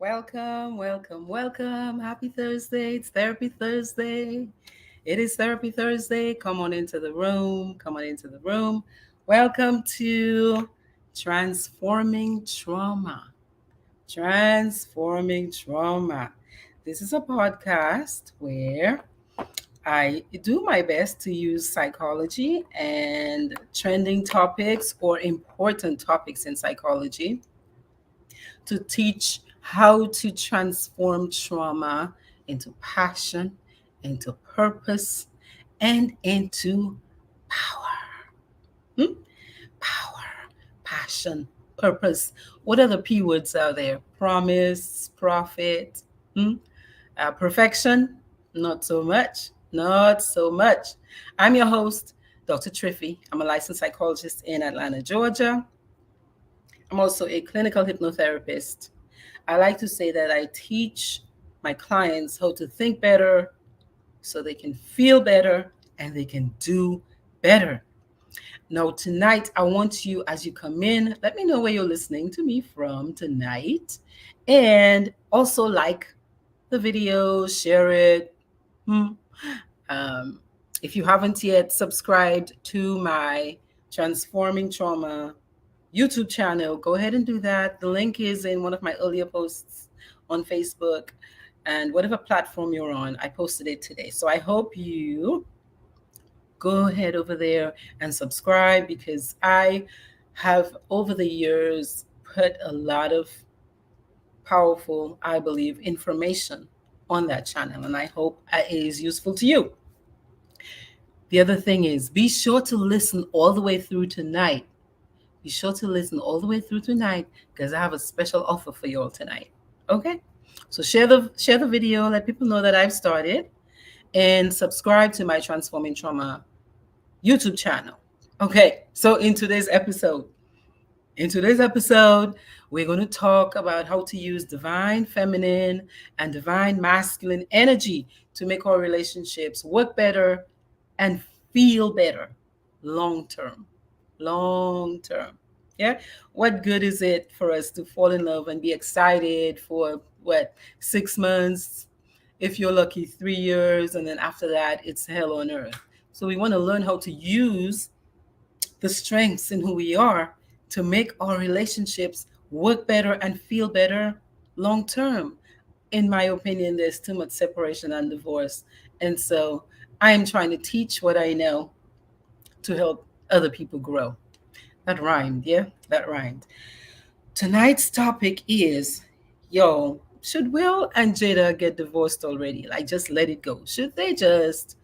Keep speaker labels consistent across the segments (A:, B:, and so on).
A: Welcome, welcome, welcome. Happy Thursday. It's Therapy Thursday. It is Therapy Thursday. Come on into the room. Come on into the room. Welcome to Transforming Trauma. Transforming Trauma. This is a podcast where I do my best to use psychology and trending topics or important topics in psychology to teach how to transform trauma into passion, into purpose, and into power. Hmm? Power, passion, purpose. What other P words are there? Promise, profit, hmm? Perfection? Not so much. Not so much. I'm your host, Dr. Triffy. I'm a licensed psychologist in Atlanta, Georgia. I'm also a clinical hypnotherapist. I like to say that I teach my clients how to think better so they can feel better and they can do better. Now, tonight, I want you, as you come in, let me know where you're listening to me from tonight. And also like the video, share it. Hmm. Um, if you haven't yet subscribed to my Transforming Trauma YouTube channel, go ahead and do that. The link is in one of my earlier posts on Facebook and whatever platform you're on. I posted it today. So I hope you go ahead over there and subscribe because I have over the years put a lot of powerful, I believe, information on that channel and I hope it is useful to you. The other thing is be sure to listen all the way through tonight. Be sure to listen all the way through tonight because I have a special offer for you all tonight. Okay? So share the video, let people know that I've started, and subscribe to my Transforming Trauma YouTube channel. Okay, so in today's episode, we're going to talk about how to use divine feminine and divine masculine energy to make our relationships work better and feel better long term. Long term. Yeah. What good is it for us to fall in love and be excited for what, 6 months? If you're lucky, 3 years. And then after that, it's hell on earth. So we want to learn how to use the strengths in who we are to make our relationships work better and feel better long term. In my opinion, there's too much separation and divorce. And so I am trying to teach what I know to help other people grow. That rhymed, yeah? That rhymed. Tonight's topic is, should Will and Jada get divorced already? Like, just let it go. Should they just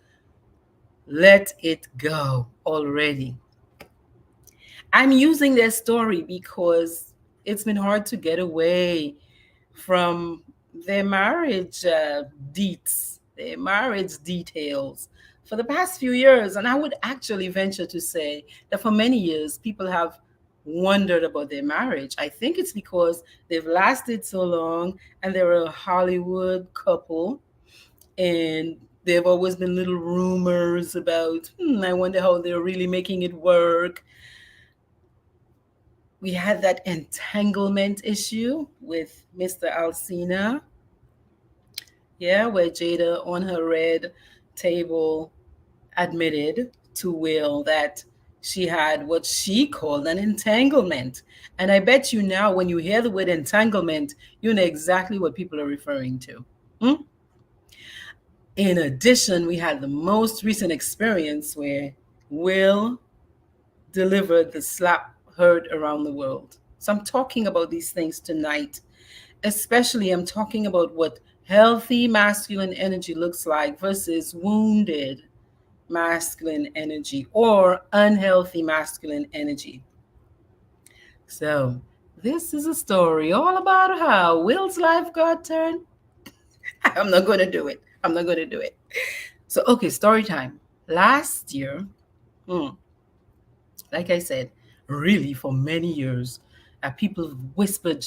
A: let it go already? I'm using their story because it's been hard to get away from their marriage deets, their marriage details for the past few years. And I would actually venture to say that for many years, people have wondered about their marriage. I think it's because they've lasted so long and they're a Hollywood couple and there have always been little rumors about, I wonder how they're really making it work. We had that entanglement issue with Mr. Alcina, yeah, where Jada on her red table admitted to Will that she had what she called an entanglement. And I bet you now, when you hear the word entanglement, you know exactly what people are referring to. Hmm? In addition, we had the most recent experience where Will delivered the slap heard around the world. So I'm talking about these things tonight. Especially, I'm talking about what healthy masculine energy looks like versus wounded masculine energy or unhealthy masculine energy. So, this is a story all about how Will's life got turned. I'm not going to do it. I'm not going to do it. So, okay, story time. Last year, hmm, like I said, really for many years, people whispered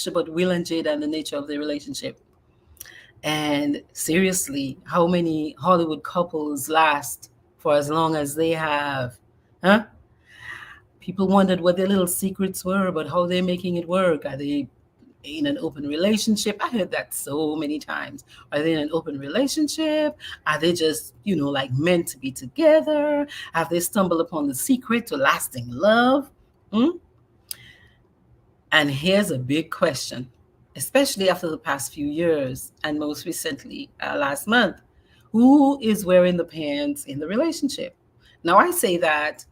A: about Will and Jada and the nature of their relationship. And seriously, how many Hollywood couples last for as long as they have? Huh? People wondered what their little secrets were about how they're making it work. Are they in an open relationship? I heard that so many times. Are they in an open relationship? Are they just, like meant to be together? Have they stumbled upon the secret to lasting love? Hmm? And here's a big question, especially after the past few years and most recently last month. Who is wearing the pants in the relationship? Now, I say that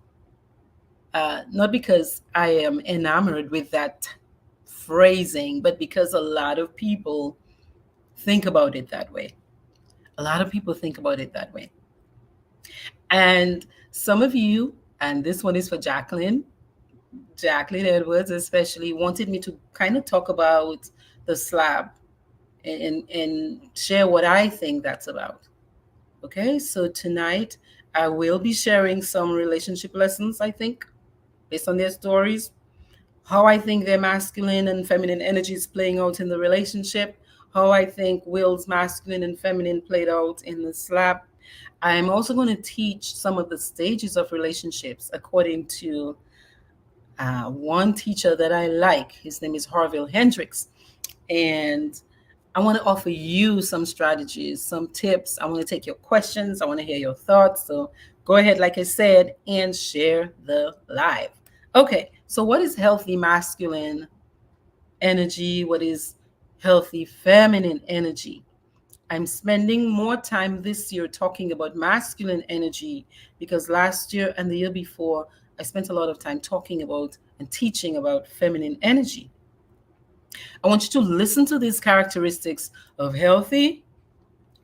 A: not because I am enamored with that phrasing, but because a lot of people think about it that way. A lot of people think about it that way. And some of you, and this one is for Jacqueline Edwards especially, wanted me to kind of talk about the slab and share what I think that's about. Okay, so tonight I will be sharing some relationship lessons, I think, based on their stories, how I think their masculine and feminine energy is playing out in the relationship, how I think Will's masculine and feminine played out in the slab. I'm also going to teach some of the stages of relationships according to one teacher that I like. His name is Harville Hendricks. And I want to offer you some strategies, some tips. I want to take your questions. I want to hear your thoughts. So go ahead, like I said, and share the live. Okay, so what is healthy masculine energy? What is healthy feminine energy? I'm spending more time this year talking about masculine energy because last year and the year before, I spent a lot of time talking about and teaching about feminine energy. I want you to listen to these characteristics of healthy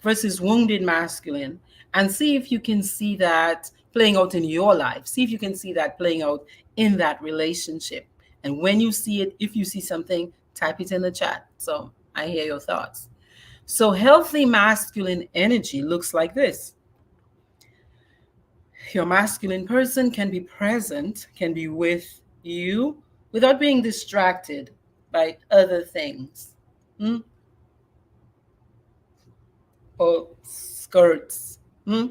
A: versus wounded masculine and see if you can see that playing out in your life. See if you can see that playing out in that relationship. And when you see it, if you see something, type it in the chat. So I hear your thoughts. So healthy masculine energy looks like this. Your masculine person can be present, can be with you without being distracted by other things. Hmm? Or skirts. Hmm?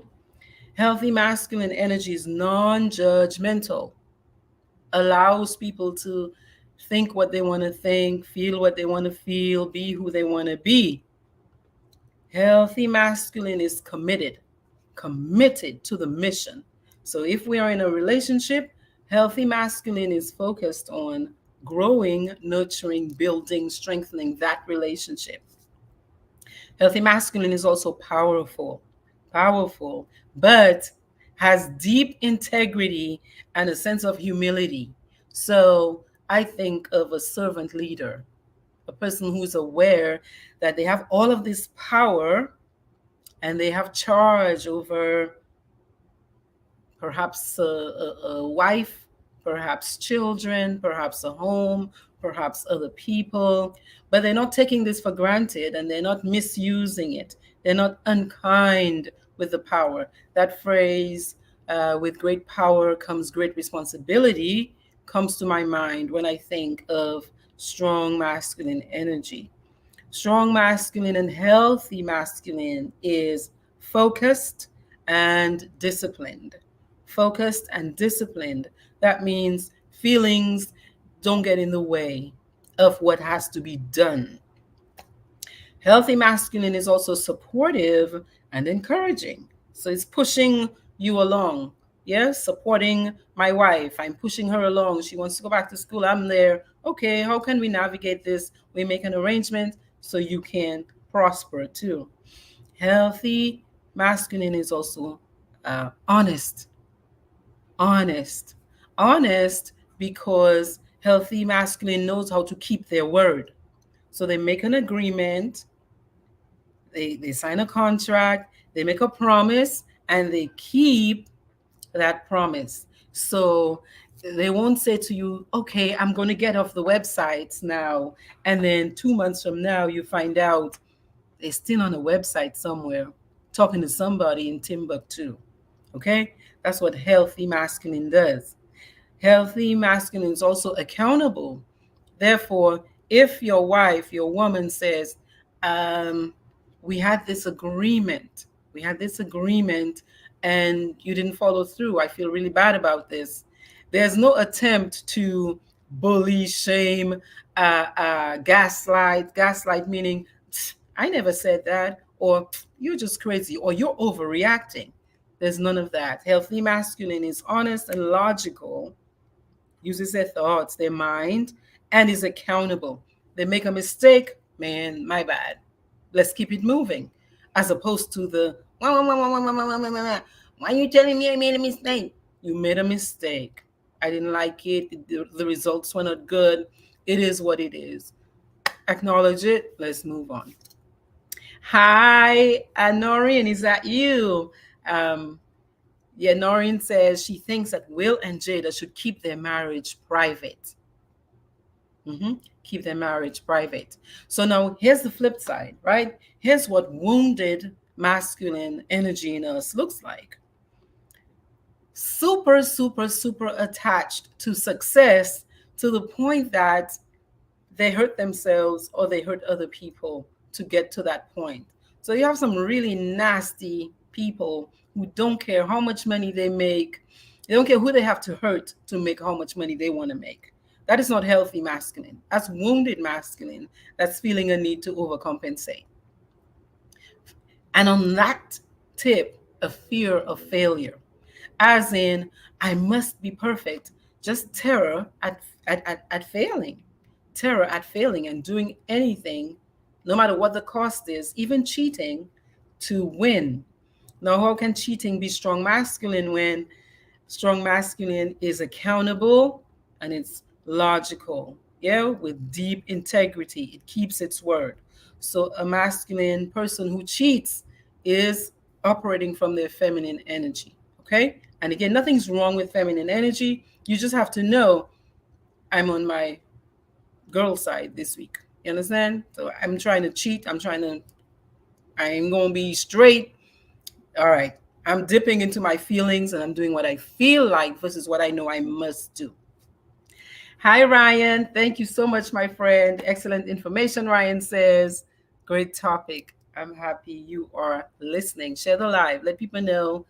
A: Healthy masculine energy is non judgmental, allows people to think what they want to think, feel what they want to feel, be who they want to be. Healthy masculine is committed to the mission. So if we are in a relationship, healthy masculine is focused on growing, nurturing, building, strengthening that relationship. Healthy masculine is also powerful, but has deep integrity and a sense of humility. So I think of a servant leader, a person who's aware that they have all of this power and they have charge over perhaps a wife, perhaps children, perhaps a home, perhaps other people, but they're not taking this for granted and they're not misusing it. They're not unkind with the power. That phrase, with great power comes great responsibility, comes to my mind when I think of strong masculine energy. Strong masculine and healthy masculine is focused and disciplined. Focused and disciplined. That means feelings don't get in the way of what has to be done. Healthy masculine is also supportive and encouraging. So it's pushing you along. Yes, supporting my wife. I'm pushing her along. She wants to go back to school. I'm there. Okay, how can we navigate this? We make an arrangement so you can prosper too. Healthy masculine is also honest. Honest. Honest because healthy masculine knows how to keep their word. So they make an agreement, they sign a contract, they make a promise, and they keep that promise. So they won't say to you, okay, I'm going to get off the websites now. And then 2 months from now, you find out they're still on a website somewhere talking to somebody in Timbuktu. Okay? That's what healthy masculine does. Healthy masculine is also accountable. Therefore, if your wife, your woman says, um, we had this agreement, and you didn't follow through. I feel really bad about this. There's no attempt to bully, shame, gaslight meaning I never said that, or you're just crazy, or you're overreacting. There's none of that. Healthy masculine is honest and logical, uses their thoughts, their mind, and is accountable. They make a mistake, man, my bad. Let's keep it moving. As opposed to the, why are you telling me I made a mistake? You made a mistake. I didn't like it. The results were not good. It is what it is. Acknowledge it. Let's move on. Hi, Noreen, is that you? Um, yeah, Noreen says she thinks that Will and Jada should keep their marriage private. Mm-hmm. Keep their marriage private. So now here's the flip side, right? Here's what wounded masculine energy in us looks like. Super, super, super attached to success to the point that they hurt themselves or they hurt other people to get to that point. So you have some really nasty people who don't care how much money they make. They don't care who they have to hurt to make how much money they want to make. That is not healthy masculine. That's wounded masculine. That's feeling a need to overcompensate. And on that tip, a fear of failure, as in, I must be perfect, just terror at failing, terror at failing and doing anything, no matter what the cost is, even cheating, to win. Now, how can cheating be strong masculine when strong masculine is accountable and it's logical, yeah, with deep integrity? It keeps its word. So, a masculine person who cheats is operating from their feminine energy, okay? And again, nothing's wrong with feminine energy. You just have to know I'm on my girl side this week. You understand? So I'm trying to cheat. I'm going to be straight. All right. I'm dipping into my feelings and I'm doing what I feel like versus what I know I must do. Hi, Ryan. Thank you so much, my friend. Excellent information, Ryan says. Great topic. I'm happy you are listening. Share the live. Let people know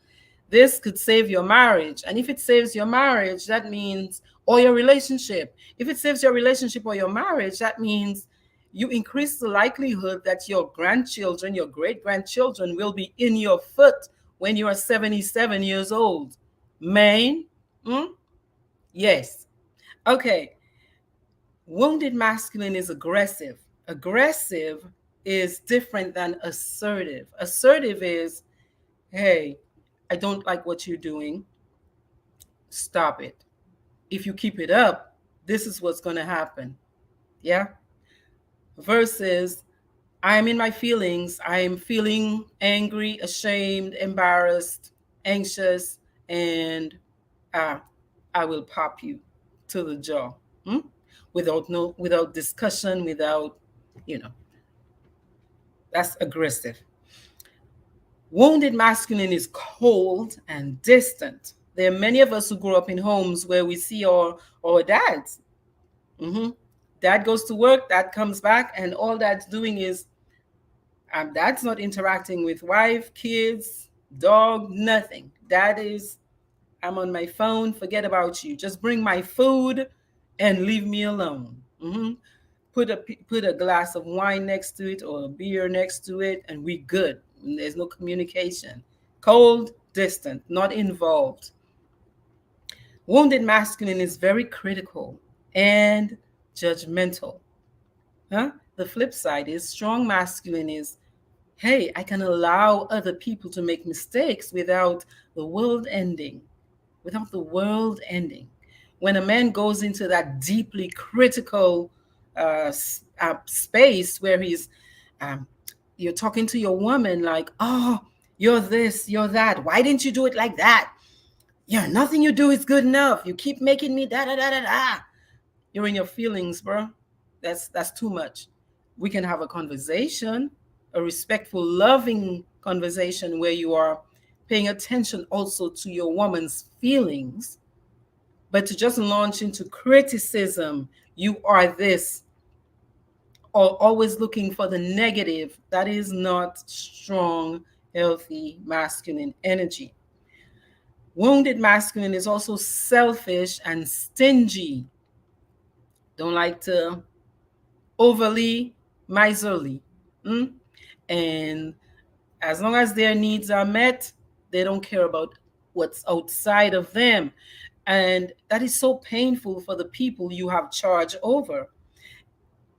A: this could save your marriage. And if it saves your marriage, that means, or your relationship. If it saves your relationship or your marriage, that means you increase the likelihood that your grandchildren, your great grandchildren, will be in your foot when you are 77 years old. Maine? Hmm? Yes. Okay. Wounded masculine is aggressive. Aggressive is different than assertive. Assertive is, hey, I don't like what you're doing. Stop it. If you keep it up, this is what's going to happen. Yeah. Versus, I'm in my feelings. I'm feeling angry, ashamed, embarrassed, anxious, and uh, I will pop you to the jaw. Hmm? Without discussion, without, you know, that's aggressive. Wounded masculine is cold and distant. There are many of us who grew up in homes where we see our dads. Mm-hmm. Dad goes to work, dad comes back, and all dad's doing is dad's not interacting with wife, kids, dog, nothing. Dad is, I'm on my phone, forget about you. Just bring my food and leave me alone. Mm-hmm. Put a glass of wine next to it or a beer next to it, and we good. There's no communication. Cold, distant, not involved. Wounded masculine is very critical and judgmental. Huh? The flip side is strong masculine is, hey, I can allow other people to make mistakes without the world ending. Without the world ending. When a man goes into that deeply critical space where um, you're talking to your woman like, oh, you're this, you're that. Why didn't you do it like that? Yeah, nothing you do is good enough. You keep making me da da da da da. You're in your feelings, bro. That's too much. We can have a conversation, a respectful, loving conversation where you are paying attention also to your woman's feelings, but to just launch into criticism, you are this, or always looking for the negative, that is not strong, healthy masculine energy. Wounded masculine is also selfish and stingy. don't like to overly miserly. Mm? And as long as their needs are met, they don't care about what's outside of them. And that is so painful for the people you have charge over.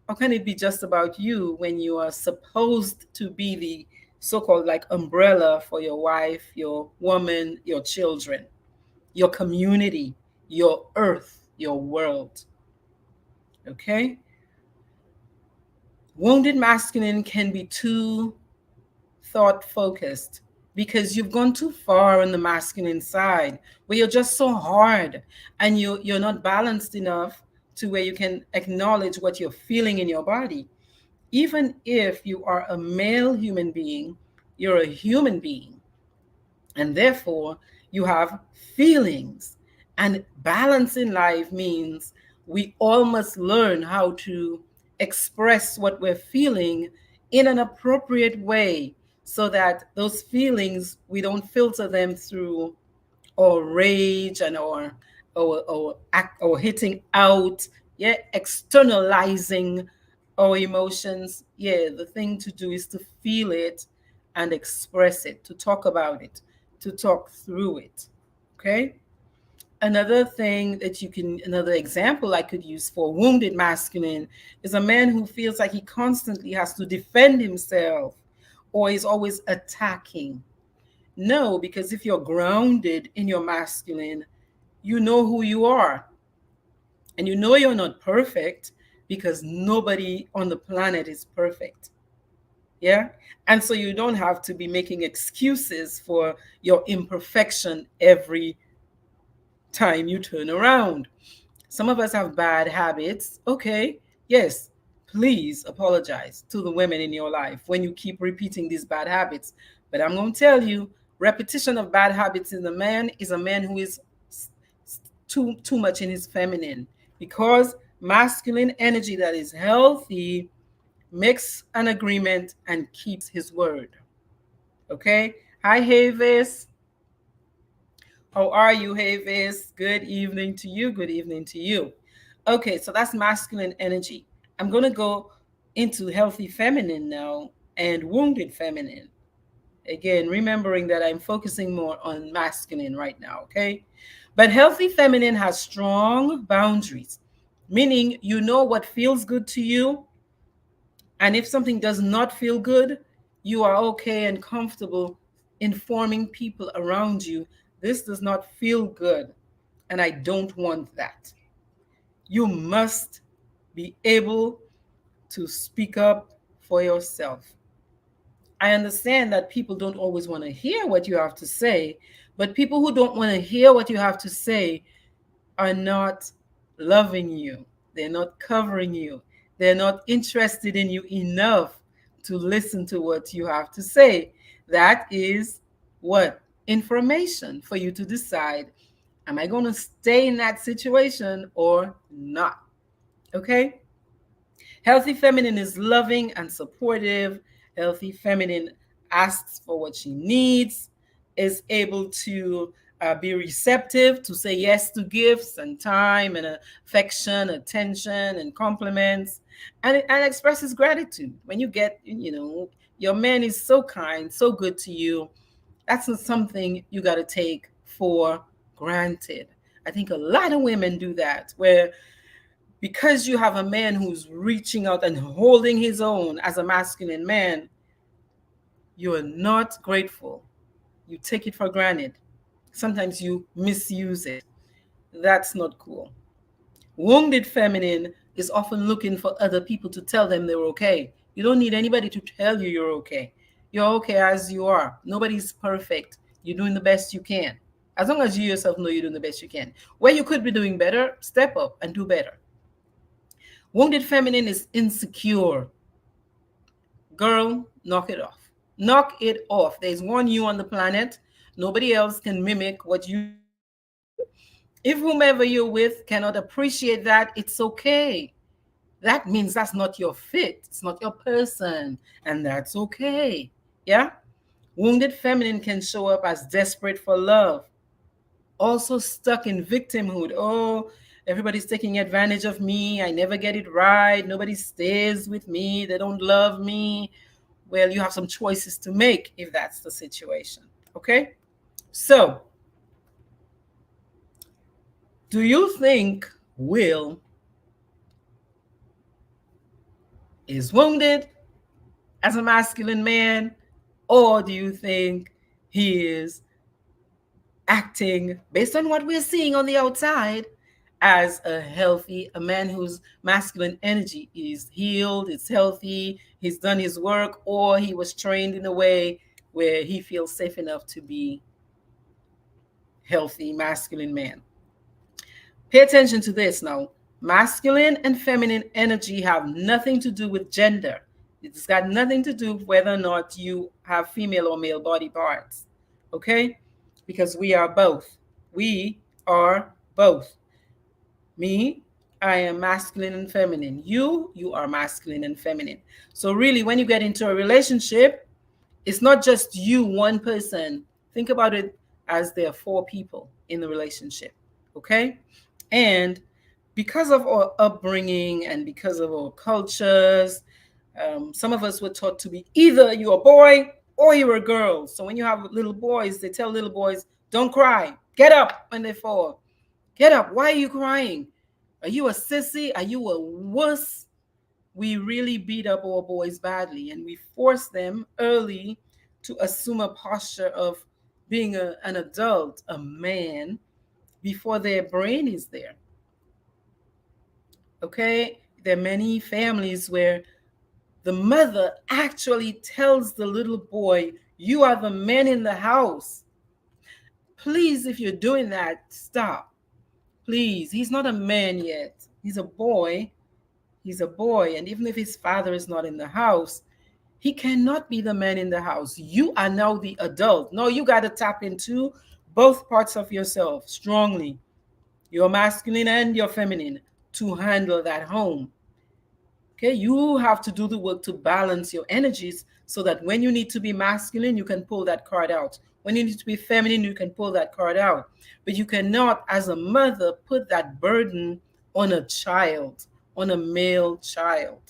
A: How can it be just about you when you are supposed to be the so-called like umbrella for your wife, your woman, your children, your community, your earth, your world? Okay. Wounded masculine can be too thought focused because you've gone too far on the masculine side where you're just so hard, and you're not balanced enough to where you can acknowledge what you're feeling in your body. Even if you are a male human being, you're a human being, and therefore you have feelings. And balance in life means we all must learn how to express what we're feeling in an appropriate way, so that those feelings, we don't filter them through or rage and or act or hitting out, yeah, externalizing our emotions. Yeah, the thing to do is to feel it and express it, to talk about it, to talk through it. Okay. Another thing that you can, another example I could use for wounded masculine is a man who feels like he constantly has to defend himself or is always attacking. No, because if you're grounded in your masculine, you know who you are, and you know you're not perfect, because nobody on the planet is perfect. Yeah. And so you don't have to be making excuses for your imperfection every time you turn around. Some of us have bad habits. Okay. Yes. Please apologize to the women in your life when you keep repeating these bad habits. But I'm going to tell you, repetition of bad habits in a man is a man who is too much in his feminine, because masculine energy that is healthy makes an agreement and keeps his word. Okay. Hi, Havis. How are you, Havis? Good evening to you. Good evening to you. Okay, so that's masculine energy. I'm going to go into healthy feminine now and wounded feminine. Again, remembering that I'm focusing more on masculine right now, okay? But healthy feminine has strong boundaries, meaning you know what feels good to you. And if something does not feel good, you are okay and comfortable informing people around you, this does not feel good, and I don't want that. You must be able to speak up for yourself. I understand that people don't always want to hear what you have to say, but people who don't want to hear what you have to say are not loving you. They're not covering you. They're not interested in you enough to listen to what you have to say. That is what? Information for you to decide, am I going to stay in that situation or not? Okay? Healthy feminine is loving and supportive. Healthy feminine asks for what she needs, is able to be receptive, to say yes to gifts and time and affection, attention, and compliments, and expresses gratitude. When you get, your man is so kind, so good to you, that's not something you got to take for granted. I think a lot of women do that, where because you have a man who's reaching out and holding his own as a masculine man, you're not grateful. You take it for granted. Sometimes you misuse it. That's not cool. Wounded feminine is often looking for other people to tell them they're okay. You don't need anybody to tell you you're okay. You're okay as you are. Nobody's perfect. You're doing the best you can. As long as you yourself know you're doing the best you can. Where you could be doing better, step up and do better. Wounded feminine is insecure. Girl, knock it off. Knock it off. There's one you on the planet. Nobody else can mimic what you do. If whomever you're with cannot appreciate that, it's okay. That means that's not your fit. It's not your person. And that's okay. Yeah? Wounded feminine can show up as desperate for love, also stuck in victimhood. Oh, Everybody's taking advantage of me. I never get it right. Nobody stays with me. They don't love me. Well, you have some choices to make if that's the situation. Okay? So, do you think Will is wounded as a masculine man, or do you think he is acting based on what we're seeing on the outside as a man whose masculine energy is healed, it's healthy, he's done his work, or he was trained in a way where he feels safe enough to be healthy masculine man? Pay attention to this now. Masculine and feminine energy have nothing to do with gender. It's got nothing to do with whether or not you have female or male body parts. Okay? Because we are both. We are both. Me, I am masculine and feminine. You are masculine and feminine. So, really, when you get into a relationship, it's not just you, one person. Think about it as there are four people in the relationship. Okay? And because of our upbringing and because of our cultures, some of us were taught to be either you're a boy or you're a girl. So when you have little boys, they tell little boys, don't cry, get up when they fall. Get up. Why are you crying? Are you a sissy? Are you a wuss? We really beat up our boys badly, and we force them early to assume a posture of being an adult, a man, before their brain is there. Okay? There are many families where the mother actually tells the little boy, you are the man in the house. Please, if you're doing that, stop. Please. He's not a man yet. He's a boy. He's a boy. And even if his father is not in the house, he cannot be the man in the house. You are now the adult. No, you got to tap into both parts of yourself strongly, your masculine and your feminine, to handle that home. Okay, you have to do the work to balance your energies so that when you need to be masculine, you can pull that card out. When you need to be feminine, you can pull that card out. But you cannot, as a mother, put that burden on a child, on a male child.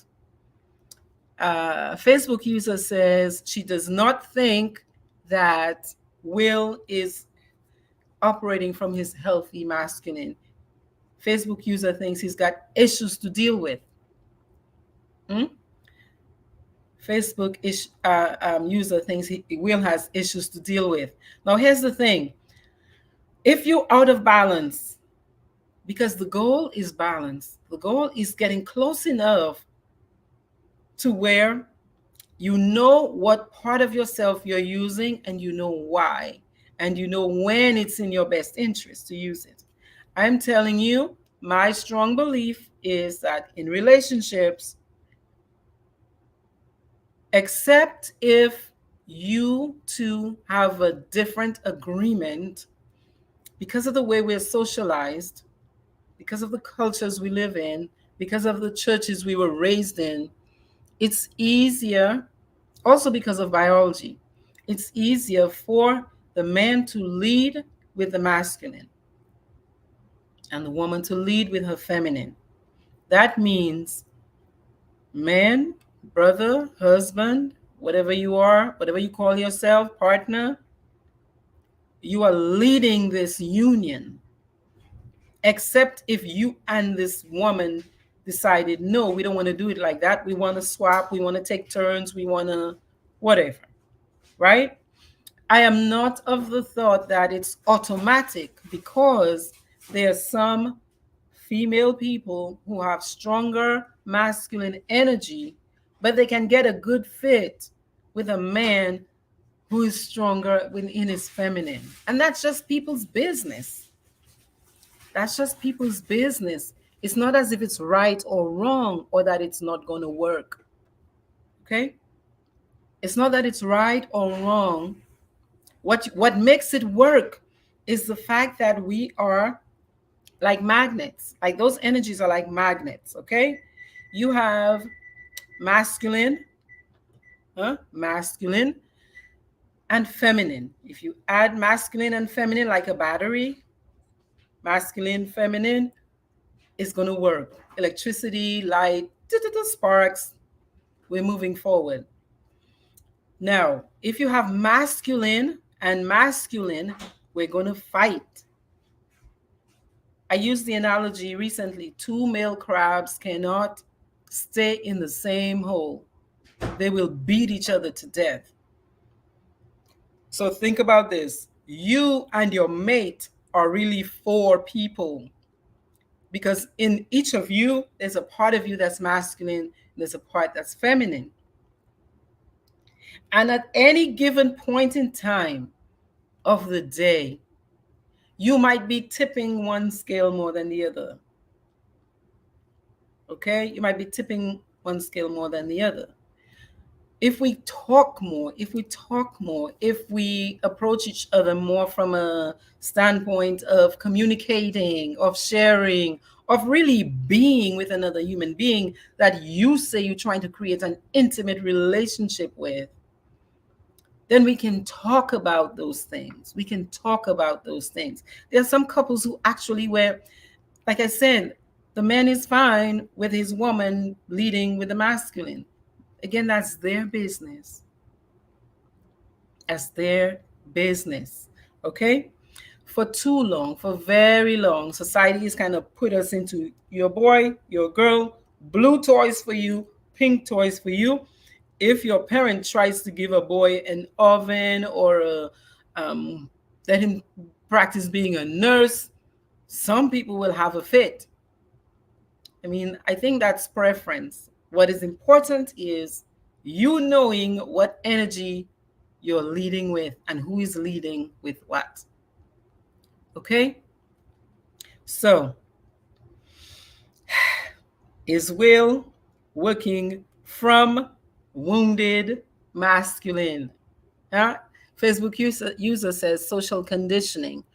A: Facebook user says she does not think that Will is operating from his healthy masculine. Facebook user thinks he's got issues to deal with. Hmm? Facebook user thinks Will has issues to deal with. Now, here's the thing. If you're out of balance, because the goal is balance, the goal is getting close enough to where you know what part of yourself you're using and you know why, and you know when it's in your best interest to use it. I'm telling you, my strong belief is that in relationships, except if you two have a different agreement because of the way we're socialized, because of the cultures we live in, because of the churches we were raised in, it's easier, also because of biology, it's easier for the man to lead with the masculine and the woman to lead with her feminine. That means man, brother, husband, whatever you are, whatever you call yourself, partner, you are leading this union. Except if you and this woman decided, no, we don't want to do it like that. We want to swap. We want to take turns. We want to whatever. Right? I am not of the thought that it's automatic, because there are some female people who have stronger masculine energy, but they can get a good fit with a man who is stronger in his feminine. And that's just people's business. That's just people's business. It's not as if it's right or wrong or that it's not going to work. Okay? It's not that it's right or wrong. What makes it work is the fact that we are like magnets. Like those energies are like magnets, okay? You have masculine, masculine and feminine. If you add masculine and feminine like a battery, masculine, feminine, it's going to work. Electricity, light, sparks, we're moving forward. Now, if you have masculine and masculine, we're going to fight. I used the analogy recently, two male crabs cannot stay in the same hole. They will beat each other to death. So think about this. You and your mate are really four people, because in each of you, there's a part of you that's masculine, and there's a part that's feminine. And at any given point in time of the day, you might be tipping one scale more than the other. Okay? You might be tipping one scale more than the other. If we talk more, if we approach each other more from a standpoint of communicating, of sharing, of really being with another human being that you say you're trying to create an intimate relationship with, then we can talk about those things. We can talk about those things. There are some couples who actually, where, like I said, the man is fine with his woman leading with the masculine. Again, that's their business. As their business. Okay? For too long, for very long, society has kind of put us into your boy, your girl, blue toys for you, pink toys for you. If your parent tries to give a boy an oven or let him practice being a nurse, some people will have a fit. I mean, I think that's preference. What is important is you knowing what energy you're leading with and who is leading with what. Okay? So, is Will working from wounded masculine? Huh? Facebook user says social conditioning.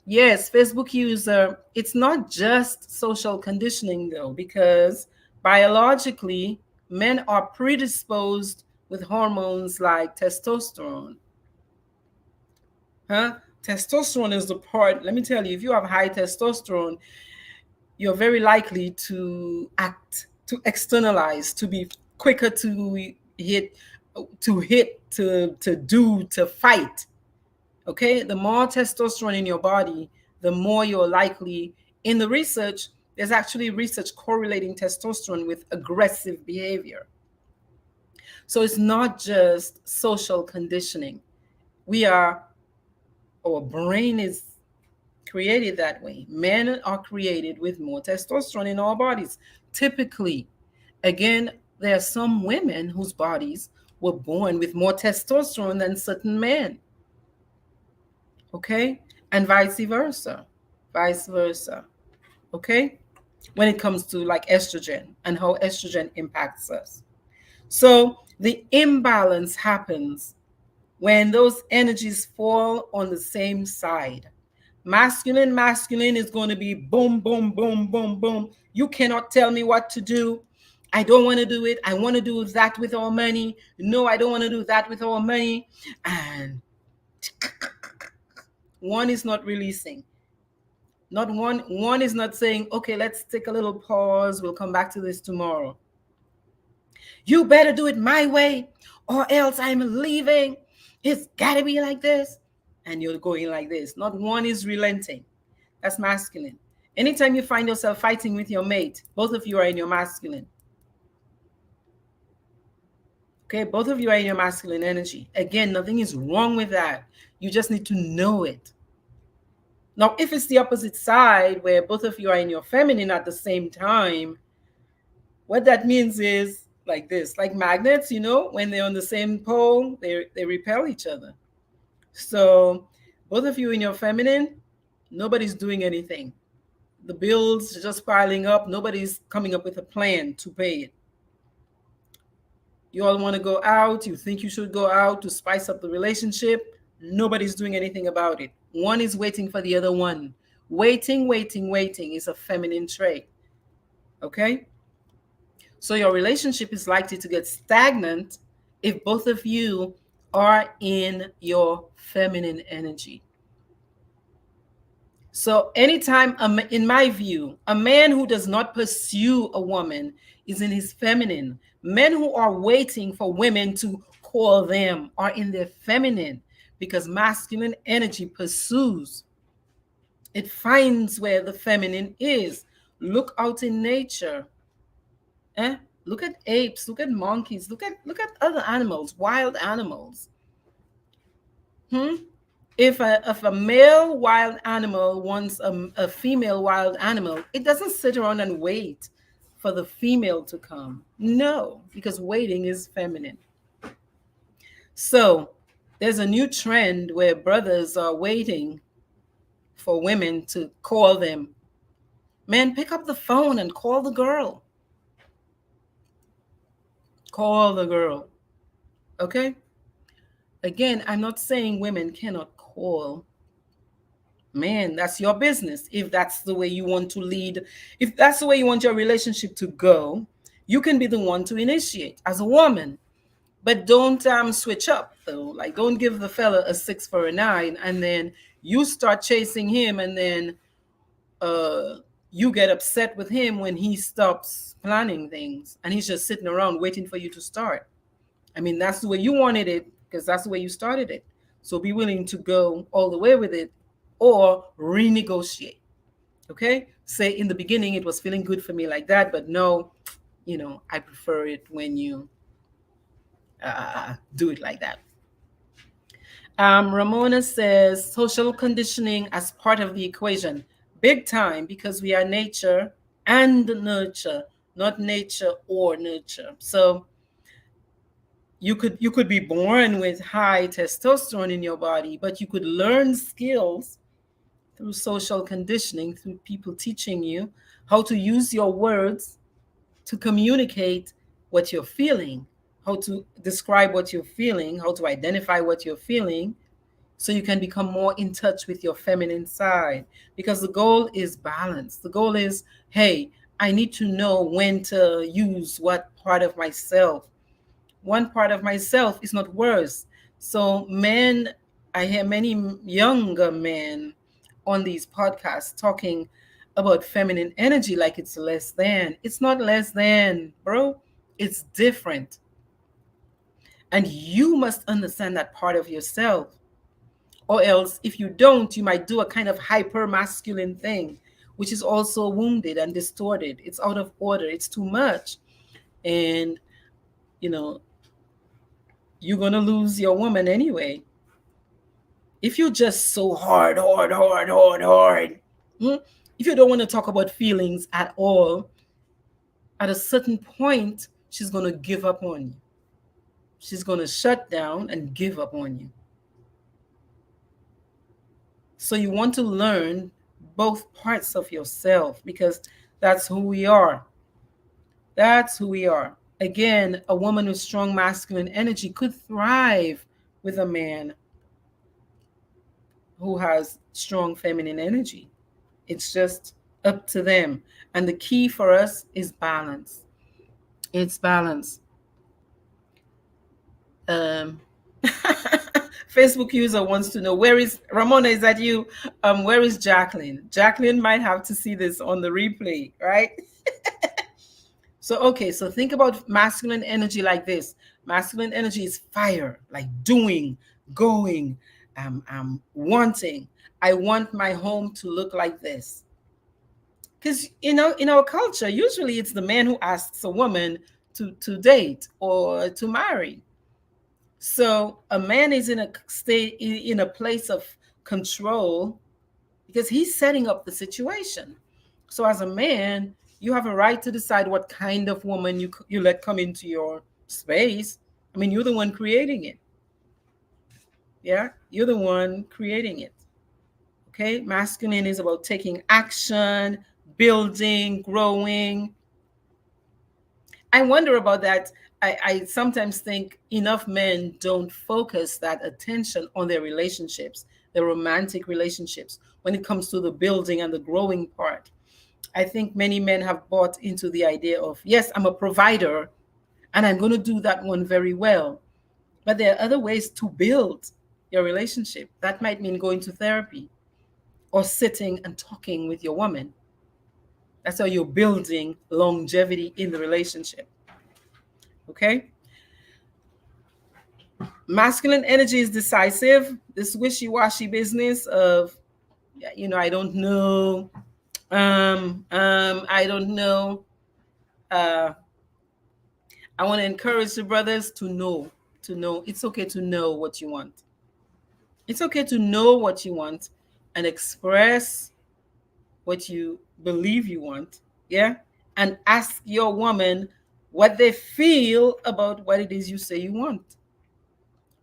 A: Yes, Facebook user, it's not just social conditioning though, because biologically, men are predisposed with hormones like testosterone. Huh? Testosterone is the part, let me tell you, if you have high testosterone, you're very likely to act, to externalize, to be quicker to hit, to do, to fight. Okay, the more testosterone in your body, the more you're likely. In the research, there's actually research correlating testosterone with aggressive behavior. So it's not just social conditioning. We are, our brain is created that way. Men are created with more testosterone in our bodies. Typically, again, there are some women whose bodies were born with more testosterone than certain men. Okay? And vice versa. Vice versa. Okay? When it comes to like estrogen and how estrogen impacts us. So the imbalance happens when those energies fall on the same side. Masculine is going to be boom, boom, boom, boom, boom. You cannot tell me what to do. I don't want to do it. I want to do that with our money. No, I don't want to do that with our money. And one is not releasing. Not one is not saying, okay, let's take a little pause. We'll come back to this tomorrow. You better do it my way or else I'm leaving. It's got to be like this. And you're going like this. Not one is relenting. That's masculine. Anytime you find yourself fighting with your mate, both of you are in your masculine. Okay, both of you are in your masculine energy. Again, nothing is wrong with that. You just need to know it. Now, if it's the opposite side where both of you are in your feminine at the same time, what that means is like this, like magnets, when they're on the same pole, they repel each other. So both of you in your feminine, nobody's doing anything. The bills are just piling up. Nobody's coming up with a plan to pay it. You all want to go out. You think you should go out to spice up the relationship. Nobody's doing anything about it. One is waiting for the other one. Waiting is a feminine trait. Okay? So your relationship is likely to get stagnant if both of you are in your feminine energy. So anytime, in my view, a man who does not pursue a woman is in his feminine. Men who are waiting for women to call them are in their feminine, because masculine energy pursues. It finds where the feminine is. Look out in nature. Eh? Look at apes, look at monkeys, look at other animals, wild animals. Hmm? If a male wild animal wants a female wild animal, it doesn't sit around and wait for the female to come. No, because waiting is feminine. So there's a new trend where brothers are waiting for women to call them. Man, pick up the phone and call the girl. Call the girl. Okay? Again, I'm not saying women cannot call. Man, that's your business. If that's the way you want to lead, if that's the way you want your relationship to go, you can be the one to initiate as a woman. But don't switch up though. Like, don't give the fella a 6 for a 9, and then you start chasing him, and then uh you get upset with him when he stops planning things and he's just sitting around waiting for you to start. I mean, that's the way you wanted it because that's the way you started it. So be willing to go all the way with it or renegotiate. Okay? Say in the beginning it was feeling good for me like that, but no, I prefer it when you do it like that. Ramona says social conditioning as part of the equation. Big time, because we are nature and nurture, not nature or nurture. So you could be born with high testosterone in your body, but you could learn skills through social conditioning, through people teaching you how to use your words to communicate what you're feeling, how to describe what you're feeling, how to identify what you're feeling, so you can become more in touch with your feminine side. Because the goal is balance. The goal is, hey, I need to know when to use what part of myself. One part of myself is not worse. So, men, I hear many younger men on these podcasts talking about feminine energy like it's less than. It's not less than, bro. It's different. And you must understand that part of yourself. Or else, if you don't, you might do a kind of hyper masculine thing, which is also wounded and distorted. It's out of order. It's too much. And, you know, you're going to lose your woman anyway. If you're just so hard, hard, hard, hard, hard, if you don't want to talk about feelings at all, at a certain point, she's going to give up on you. She's going to shut down and give up on you. So you want to learn both parts of yourself, because that's who we are. That's who we are. Again, a woman with strong masculine energy could thrive with a man who has strong feminine energy. It's just up to them. And the key for us is balance. It's balance. Um, Facebook user wants to know, where is Ramona? Is that you? Where is Jacqueline? Jacqueline might have to see this on the replay, right? So, okay, so think about masculine energy like this. Masculine energy is fire, like doing, going, wanting. I want my home to look like this. Because, in our culture, usually it's the man who asks a woman to date or to marry. So a man is in a place of control because he's setting up the situation. So as a man, you have a right to decide what kind of woman you let come into your space. I mean, you're the one creating it. Yeah, you're the one creating it. Okay, masculine is about taking action, building, growing. I wonder about that. I sometimes think enough men don't focus that attention on their relationships, their romantic relationships, when it comes to the building and the growing part. I think many men have bought into the idea of, yes, I'm a provider and I'm going to do that one very well. But there are other ways to build your relationship. That might mean going to therapy. or sitting and talking with your woman. That's how you're building longevity in the relationship. Okay? Masculine energy is decisive. This wishy-washy business of, I don't know, I don't know. Uh, I want to encourage the brothers to know. It's okay to know what you want. It's okay to know what you want and express what you believe you want. Yeah. And ask your woman what they feel about what it is you say you want.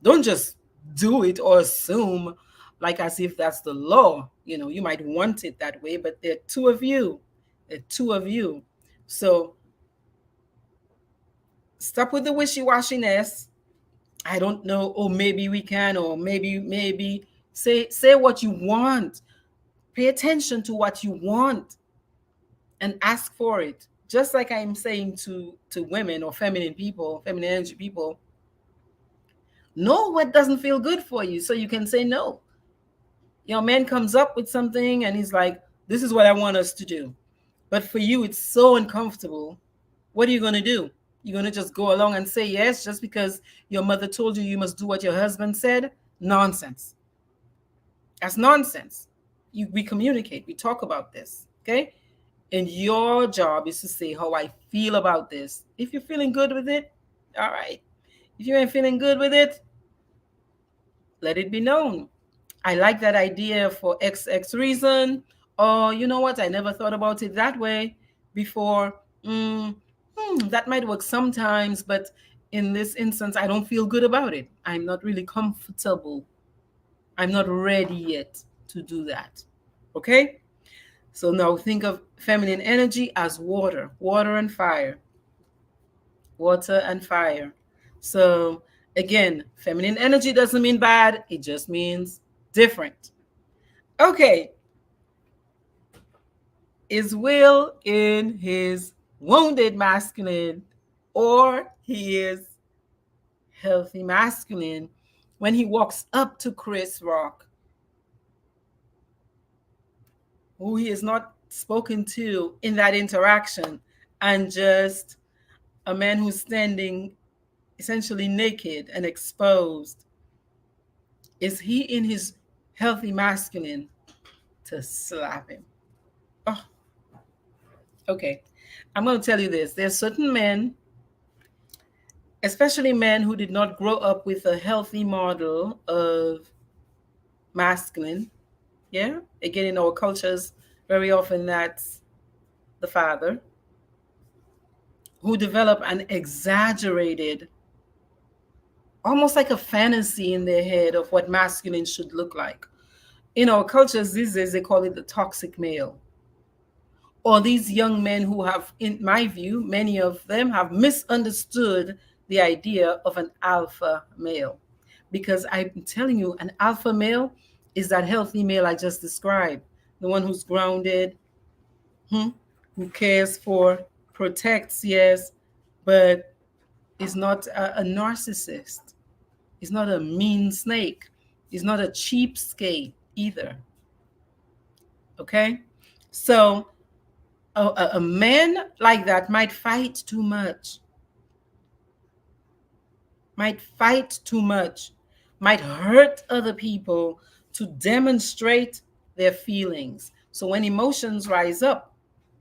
A: Don't just do it or assume like as if that's the law. You might want it that way, but there are two of you. There are two of you. So stop with the wishy-washiness. I don't know, or maybe we can, or maybe say what you want. Pay attention to what you want and ask for it. Just like I'm saying to women or feminine people, feminine energy people, know what doesn't feel good for you so you can say no. Your man comes up with something and he's like, this is what I want us to do. But for you, it's so uncomfortable. What are you going to do? You're going to just go along and say yes just because your mother told you you must do what your husband said? Nonsense. That's nonsense. We communicate, we talk about this, okay? And your job is to say how I feel about this. If you're feeling good with it, all right. If you ain't feeling good with it, let it be known. I like that idea for XX reason. Or you know what? I never thought about it that way before. That might work sometimes, but in this instance, I don't feel good about it. I'm not really comfortable. I'm not ready yet to do that. Okay? So now think of feminine energy as water and fire. Water and fire. So again, feminine energy doesn't mean bad, it just means different. Okay, is Will in his wounded masculine, or he is healthy masculine when he walks up to Chris Rock, who he has not spoken to in that interaction, and just a man who's standing essentially naked and exposed? Is he in his healthy masculine to slap him? Oh, okay. I'm going to tell you this. There's certain men, especially men who did not grow up with a healthy model of masculine. Yeah. Again, in our cultures, very often that's the father, who develop an exaggerated, almost like a fantasy in their head of what masculine should look like. In our cultures these days, they call it the toxic male, or these young men who have, in my view, many of them have misunderstood the idea of an alpha male. Because I'm telling you, an alpha male is that healthy male I just described, the one who's grounded, who cares for, protects, yes, but is not a narcissist. He's not a mean snake. He's not a cheapskate either. Okay? So a man like that might fight too much, might hurt other people to demonstrate their feelings. So when emotions rise up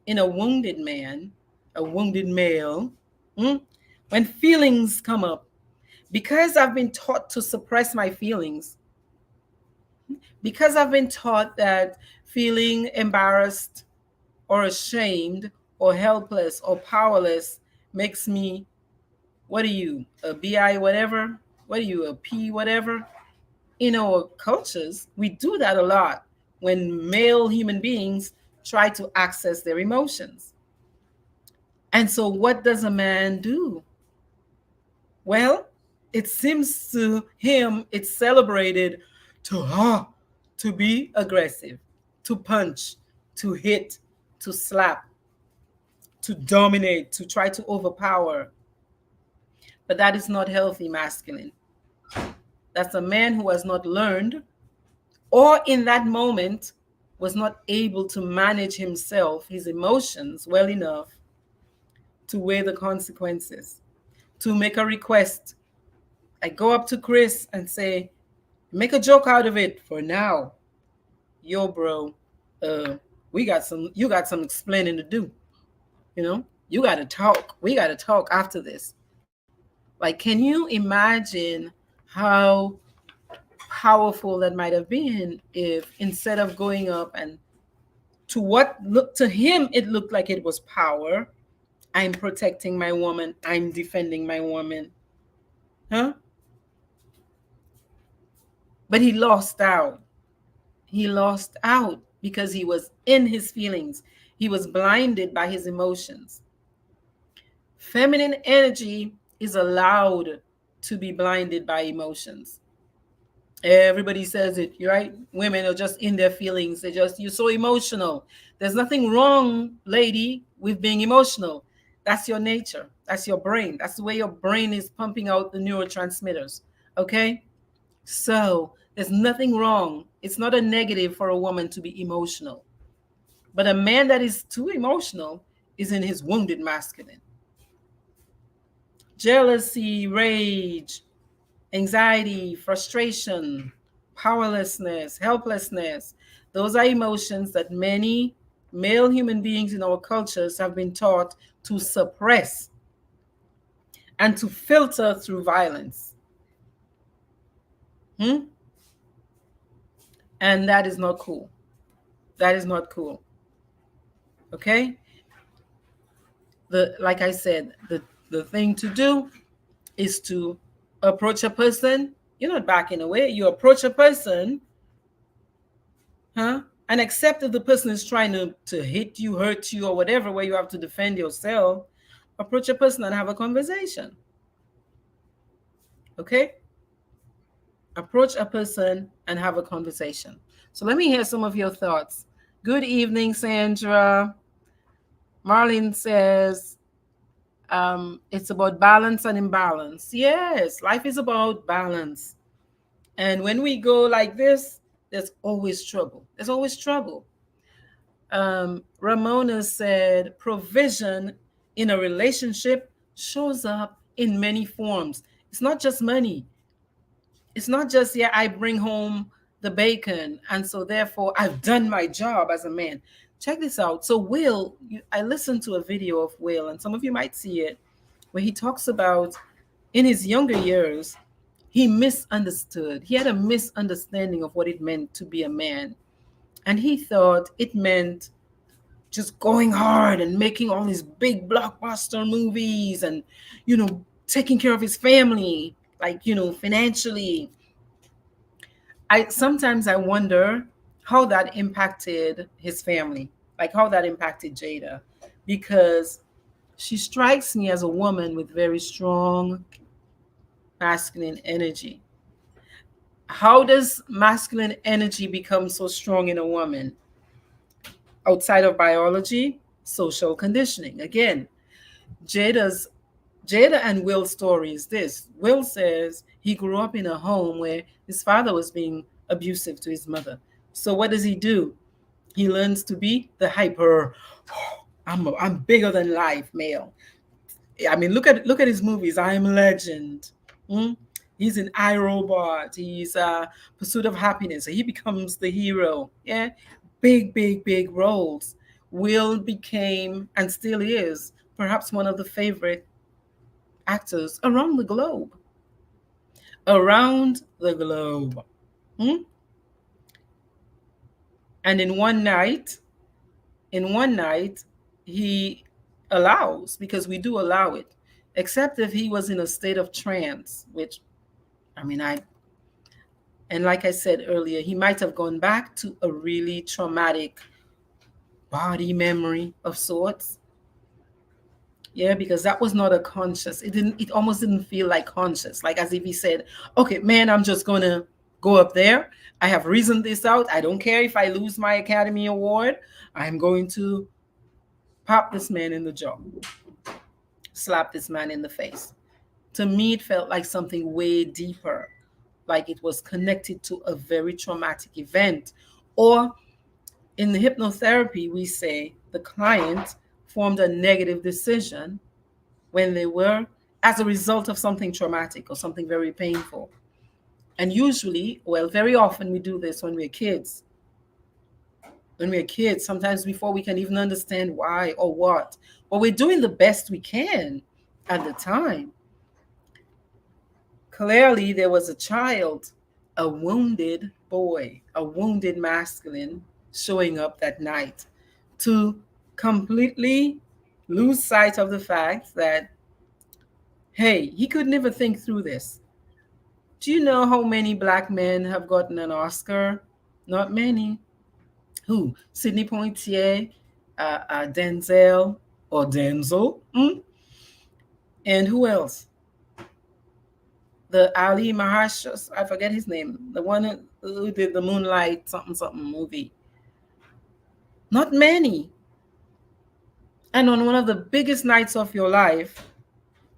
A: in a wounded man, a wounded male, when feelings come up, because I've been taught to suppress my feelings, because I've been taught that feeling embarrassed or ashamed or helpless or powerless makes me, what are you, a bi whatever, what are you, a p whatever? In our cultures we do that a lot when male human beings try to access their emotions. And so what does a man do? Well, it seems to him it's celebrated to be aggressive, to punch, to hit, to slap, to dominate, to try to overpower. But that is not healthy masculine. That's a man who has not learned, or in that moment was not able to manage himself, his emotions, well enough to weigh the consequences, to make a request. I go up to Chris and say, make a joke out of it for now. Yo, bro, uh, you got some explaining to do. You know, you got to talk. We got to talk after this. Like, can you imagine how powerful that might have been if instead of going up and to what looked to him, it looked like it was power. I'm protecting my woman. I'm defending my woman. Huh? But he lost out. He lost out because he was in his feelings. He was blinded by his emotions. Feminine energy is allowed to be blinded by emotions. Everybody says it, you're right? Women are just in their feelings. You're so emotional. There's nothing wrong, lady, with being emotional. That's your nature. That's your brain. That's the way your brain is pumping out the neurotransmitters. Okay? So there's nothing wrong. It's not a negative for a woman to be emotional. But a man that is too emotional is in his wounded masculine. Jealousy, rage, anxiety, frustration, powerlessness, helplessness. Those are emotions that many male human beings in our cultures have been taught to suppress and to filter through violence. Hmm? And that is not cool. That is not cool. Okay? Like I said, the thing to do is to approach a person. You're not backing away. You approach a person, huh? And accept if the person is trying to hit you, hurt you, or whatever, where you have to defend yourself. Approach a person and have a conversation. Okay? Approach a person and have a conversation. So let me hear some of your thoughts. Good evening, Sandra. Marlene says, it's about balance and imbalance. Yes, life is about balance. And when we go like this, there's always trouble. There's always trouble. Ramona said, provision in a relationship shows up in many forms. It's not just money. It's not just, yeah, I bring home the bacon, and so therefore I've done my job as a man. Check this out. So, I listened to a video of Will, and some of you might see it, where he talks about in his younger years, he misunderstood. He had a misunderstanding of what it meant to be a man. And he thought it meant just going hard and making all these big blockbuster movies and, taking care of his family, like, financially. I wonder how that impacted his family, like how that impacted Jada, because she strikes me as a woman with very strong masculine energy. How does masculine energy become so strong in a woman? Outside of biology, social conditioning. Again, Jada's Jada and Will's story is this. Will says he grew up in a home where his father was being abusive to his mother. So what does he do? He learns to be the hyper, I'm bigger than life male. I mean, look at his movies. I Am Legend. Hmm? He's in iRobot. He's Pursuit of Happiness. So he becomes the hero. Yeah, big, big, big roles. Will became and still is perhaps one of the favorite actors around the globe. Around the globe. Hmm? And in one night, he allows, because we do allow it, except if he was in a state of trance, which, I mean, and like I said earlier, he might have gone back to a really traumatic body memory of sorts. Yeah, because that was not a conscious. It almost didn't feel like conscious, like as if he said, okay, man, I'm just going to go up there. I have reasoned this out. I don't care if I lose my Academy Award. I'm going to pop this man in the jaw, slap this man in the face. To me, it felt like something way deeper, like it was connected to a very traumatic event, or In the hypnotherapy, we say the client formed a negative decision when they were as a result of something traumatic or something very painful. And usually, well, very often we do this when we're kids. When we're kids, sometimes before we can even understand why or what, but we're doing the best we can at the time. Clearly, there was a child, a wounded boy, a wounded masculine showing up that night to completely lose sight of the fact that, hey, he could never think through this. Do you know how many black men have gotten an Oscar? Not many. Who? Sidney Poitier, Denzel, or Denzel, and who else? The Ali Mahesh, I forget his name, the one who did the Moonlight something something movie. Not many. And on one of the biggest nights of your life,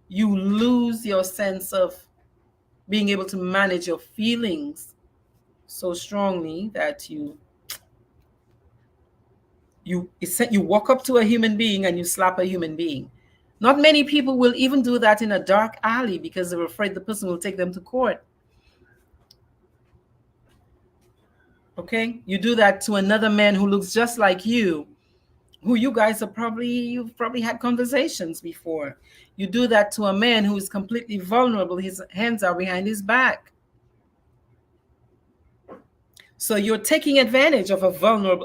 A: you lose your sense of being able to manage your feelings so strongly that you walk up to a human being and you slap a human being. Not many people will even do that in a dark alley because they're afraid the person will take them to court. Okay? You do that to another man who looks just like you, who you've probably had conversations before. You do that to a man who is completely vulnerable, his hands are behind his back. So you're taking advantage of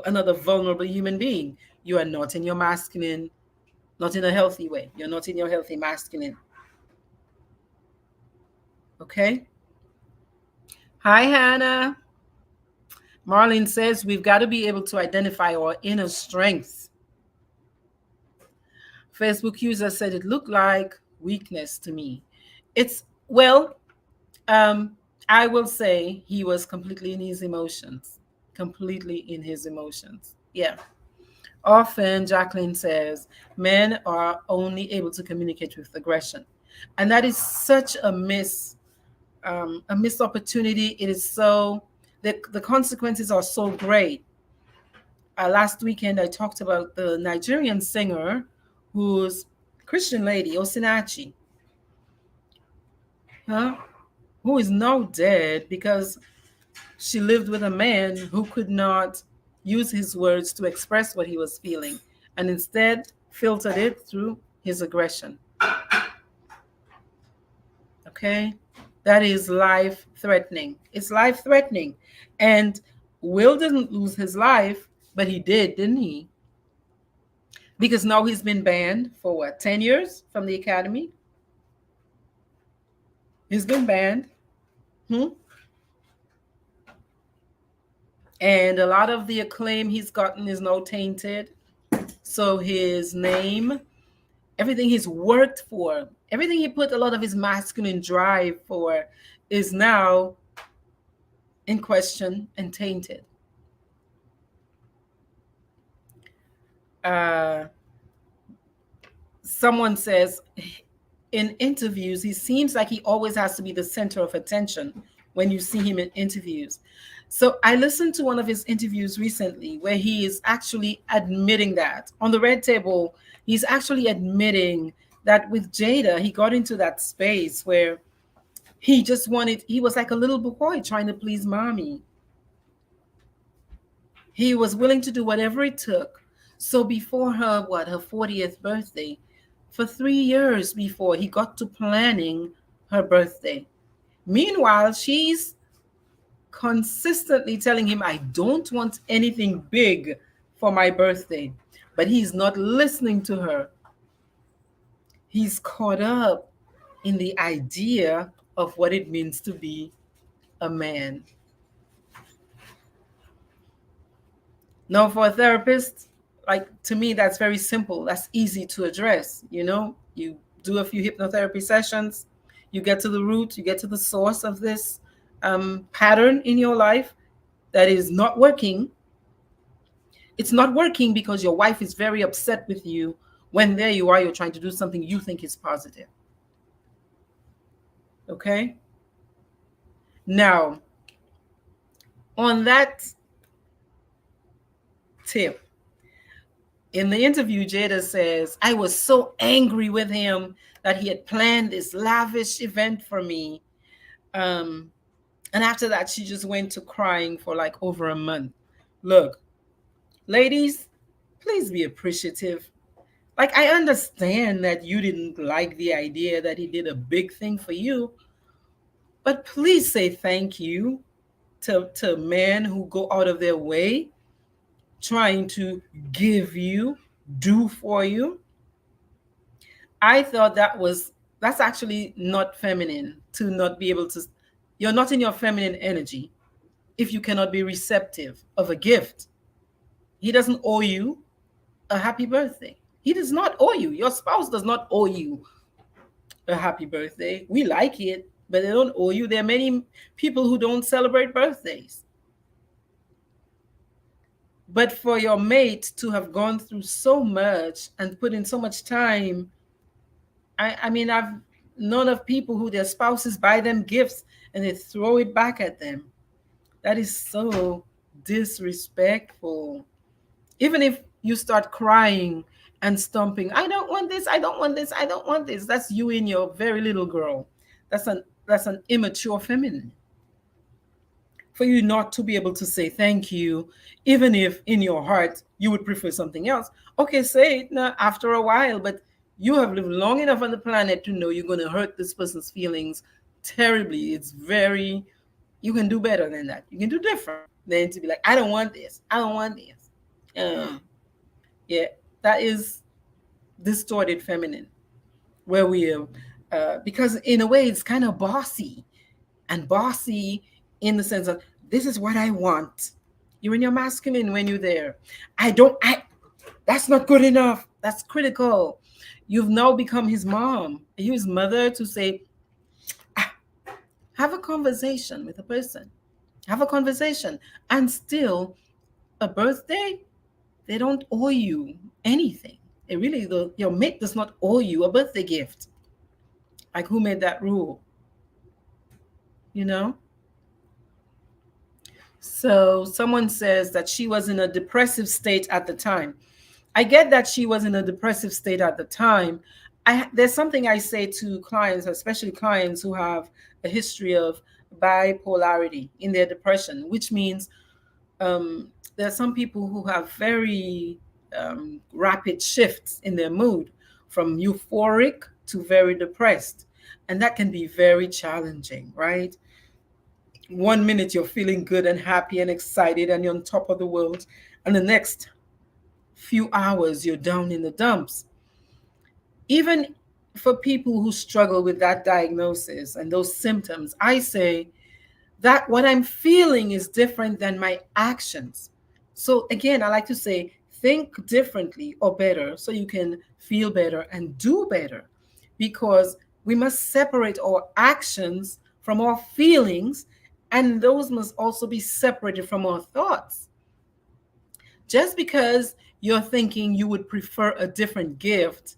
A: another vulnerable human being. You are not in your masculine, not in a healthy way. You're not in your healthy masculine. Okay? Hi, Hannah. Marlene says we've got to be able to identify our inner strengths. Facebook user said it looked like weakness to me. It's, well, I will say he was completely in his emotions. Completely in his emotions. Yeah. Often, Jacqueline says, men are only able to communicate with aggression. And that is such a missed opportunity. It is so, the consequences are so great. Last weekend, I talked about the Nigerian singer who's Christian lady, Osinachi, huh? Who is now dead because she lived with a man who could not use his words to express what he was feeling and instead filtered it through his aggression. Okay? That is life threatening. It's life threatening. And Will didn't lose his life, but he did, didn't he? Because now he's been banned for what, 10 years from the academy? He's been banned. Hmm? And a lot of the acclaim he's gotten is now tainted. So his name, everything he's worked for, everything he put a lot of his masculine drive for, is now in question and tainted. Uh, Someone says in interviews, he seems like he always has to be the center of attention when you see him in interviews. So I listened to one of his interviews recently where he is actually admitting that on the red table, he's actually admitting that with Jada, he got into that space where he was like a little boy trying to please mommy. He was willing to do whatever it took. So before her 40th birthday, for 3 years before he got to planning her birthday. Meanwhile, she's consistently telling him, I don't want anything big for my birthday. But he's not listening to her. He's caught up in the idea of what it means to be a man. Now, for a therapist, like to me, that's very simple. That's easy to address. You do a few hypnotherapy sessions, you get to the root, you get to the source of this pattern in your life that is not working. It's not working because your wife is very upset with you when there you are, you're trying to do something you think is positive. Okay? Now, on that tip. In the interview, Jada says, I was so angry with him that he had planned this lavish event for me. Um, and after that, she just went to crying for like over a month. Look, ladies, please be appreciative. Like, I understand that you didn't like the idea that he did a big thing for you, but please say thank you to men who go out of their way trying to give you, do for you. I thought that's actually not feminine to not be able to. You're not in your feminine energy if you cannot be receptive of a gift. He doesn't owe you a happy birthday. He does not owe you. Your spouse does not owe you a happy birthday. We like it, but they don't owe you. There are many people who don't celebrate birthdays. But for your mate to have gone through so much and put in so much time, I mean, I've known of people who their spouses buy them gifts and they throw it back at them. That is so disrespectful. Even if you start crying and stomping, I don't want this, I don't want this, I don't want this. That's you in your very little girl. That's an immature feminine. For you not to be able to say thank you, even if in your heart you would prefer something else. Okay, say it now after a while, but you have lived long enough on the planet to know you're going to hurt this person's feelings terribly. It's very, you can do better than that. You can do different than to be like, I don't want this, I don't want this. Yeah, that is distorted feminine, where we because in a way it's kind of bossy, and bossy in the sense of this is what I want. You're in your masculine when you're there. I that's not good enough. That's critical. You've now become his mom, his mother, to say, ah, have a conversation with a person. Have a conversation. And still, a birthday, they don't owe you anything. It really, your mate does not owe you a birthday gift. Like, who made that rule? You know? So someone says that she was in a depressive state at the time. I get that she was in a depressive state at the time. There's something I say to clients, especially clients who have a history of bipolarity in their depression, which means there are some people who have very rapid shifts in their mood from euphoric to very depressed. And that can be very challenging, right? One minute you're feeling good and happy and excited and you're on top of the world, and the next few hours you're down in the dumps. Even for people who struggle with that diagnosis and those symptoms, I say that what I'm feeling is different than my actions. So again, I like to say, think differently or better so you can feel better and do better, because we must separate our actions from our feelings, and those must also be separated from our thoughts. Just because you're thinking you would prefer a different gift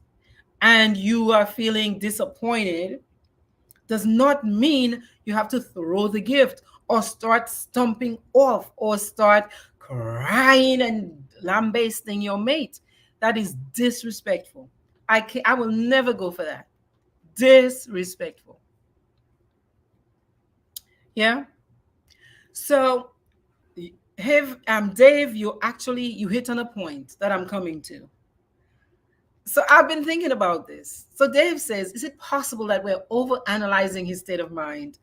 A: and you are feeling disappointed does not mean you have to throw the gift or start stomping off or start crying and lambasting your mate. That is disrespectful. I will never go for that. Disrespectful. Yeah. So have Dave, you hit on a point that I'm coming to. So I've been thinking about this. So Dave says, is it possible that we're over analyzing his state of mind?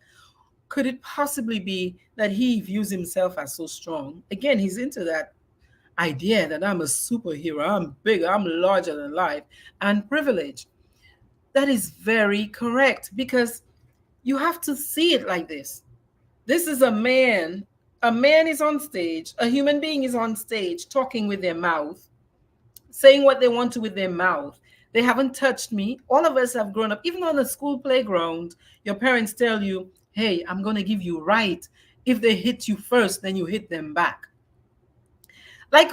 A: Could it possibly be that he views himself as so strong? Again, he's into that idea that I'm a superhero, I'm big, I'm larger than life, and privileged. That is very correct, because you have to see it like this. This is a man. A man is on stage, a human being is on stage talking with their mouth, saying what they want to with their mouth. They haven't touched me. All of us have grown up, even on the school playground. Your parents tell you, hey, I'm going to give you right. If they hit you first, then you hit them back. Like,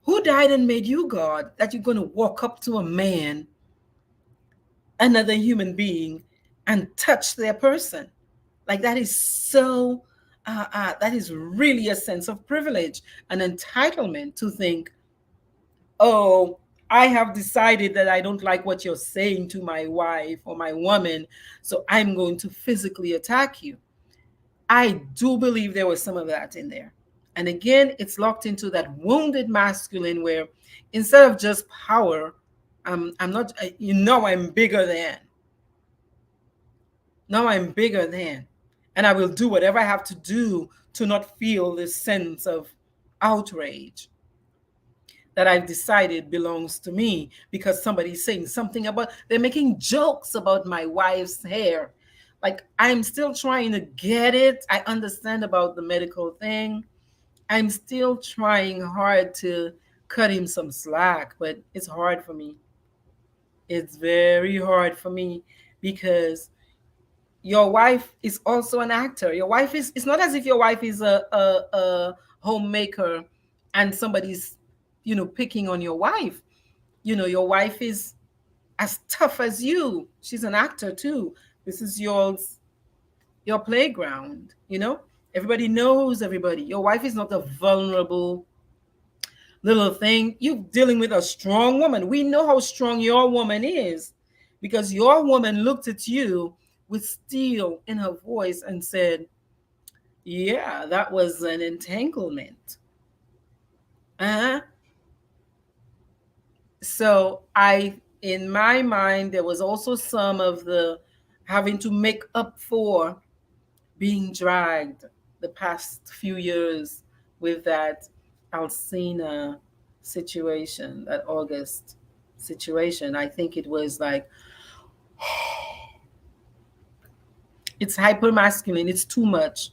A: who died and made you God that you're going to walk up to a man, another human being, and touch their person? Like, that is so that is really a sense of privilege, an entitlement to think, oh, I have decided that I don't like what you're saying to my wife or my woman, so I'm going to physically attack you. I do believe there was some of that in there. And again, it's locked into that wounded masculine where instead of just power, I'm not, I'm bigger than. Now I'm bigger than. And I will do whatever I have to do to not feel this sense of outrage that I've decided belongs to me because somebody's saying something about, they're making jokes about my wife's hair. Like, I'm still trying to get it. I understand about the medical thing. I'm still trying hard to cut him some slack, but it's hard for me. It's very hard for me because your wife is also an actor. Your wife is, it's not as if your wife is a homemaker and somebody's, picking on your wife. Your wife is as tough as you. She's an actor too. This is your playground, Everybody knows everybody. Your wife is not a vulnerable little thing. You're dealing with a strong woman. We know how strong your woman is because your woman looked at you with steel in her voice and said, yeah, that was an entanglement. Uh-huh. So in my mind, there was also some of the having to make up for being dragged the past few years with that Alcina situation, that August situation. I think it was like, it's hyper masculine. It's too much.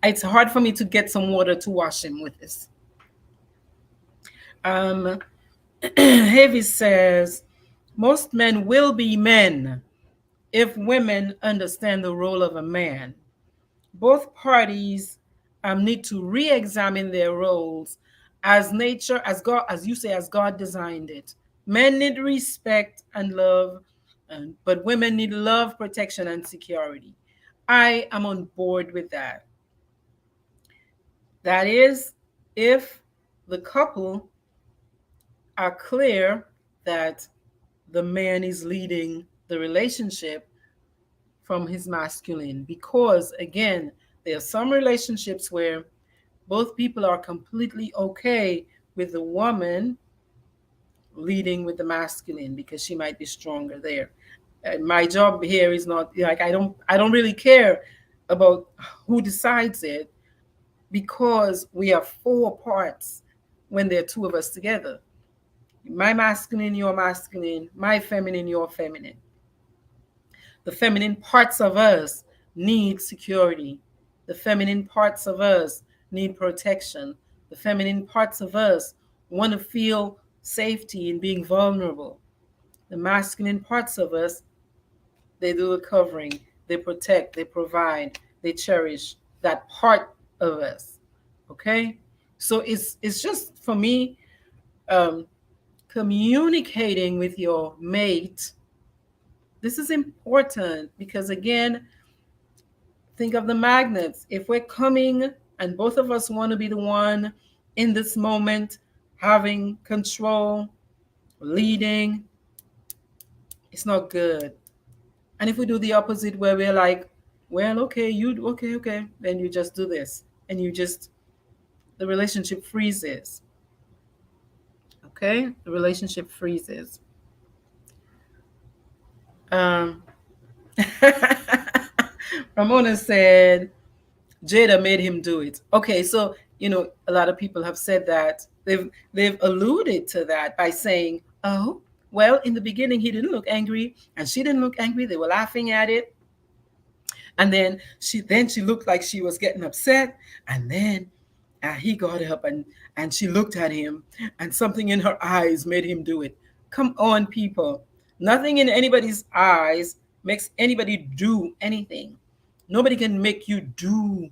A: It's hard for me to get some water to wash him with this. Um, Heavy says, most men will be men if women understand the role of a man. Both parties need to re-examine their roles as nature, as God, as you say, as God designed it. Men need respect and love, but women need love, protection, and security. I am on board with that. That is, if the couple are clear that the man is leading the relationship from his masculine. Because again, there are some relationships where both people are completely okay with the woman leading with the masculine because she might be stronger there. My job here is not like, I don't really care about who decides it because we are four parts when there are two of us together. My masculine, your masculine, my feminine, your feminine. The feminine parts of us need security. The feminine parts of us need protection. The feminine parts of us want to feel safety in being vulnerable. The masculine parts of us, they do the covering, they protect, they provide, they cherish that part of us. Okay? So it's just for me, um, communicating with your mate. This is important because again, think of the magnets. If we're coming and both of us want to be the one in this moment, having control, leading, it's not good. And if we do the opposite, where we're like, well, okay, okay, then you just do this, and the relationship freezes. Okay, the relationship freezes. Um, Ramona said, Jada made him do it. Okay, so a lot of people have said that they've alluded to that by saying, "Oh, well, in the beginning he didn't look angry, and she didn't look angry. They were laughing at it, and then she looked like she was getting upset, and then he got up and she looked at him, and something in her eyes made him do it. Come on, people! Nothing in anybody's eyes makes anybody do anything. Nobody can make you do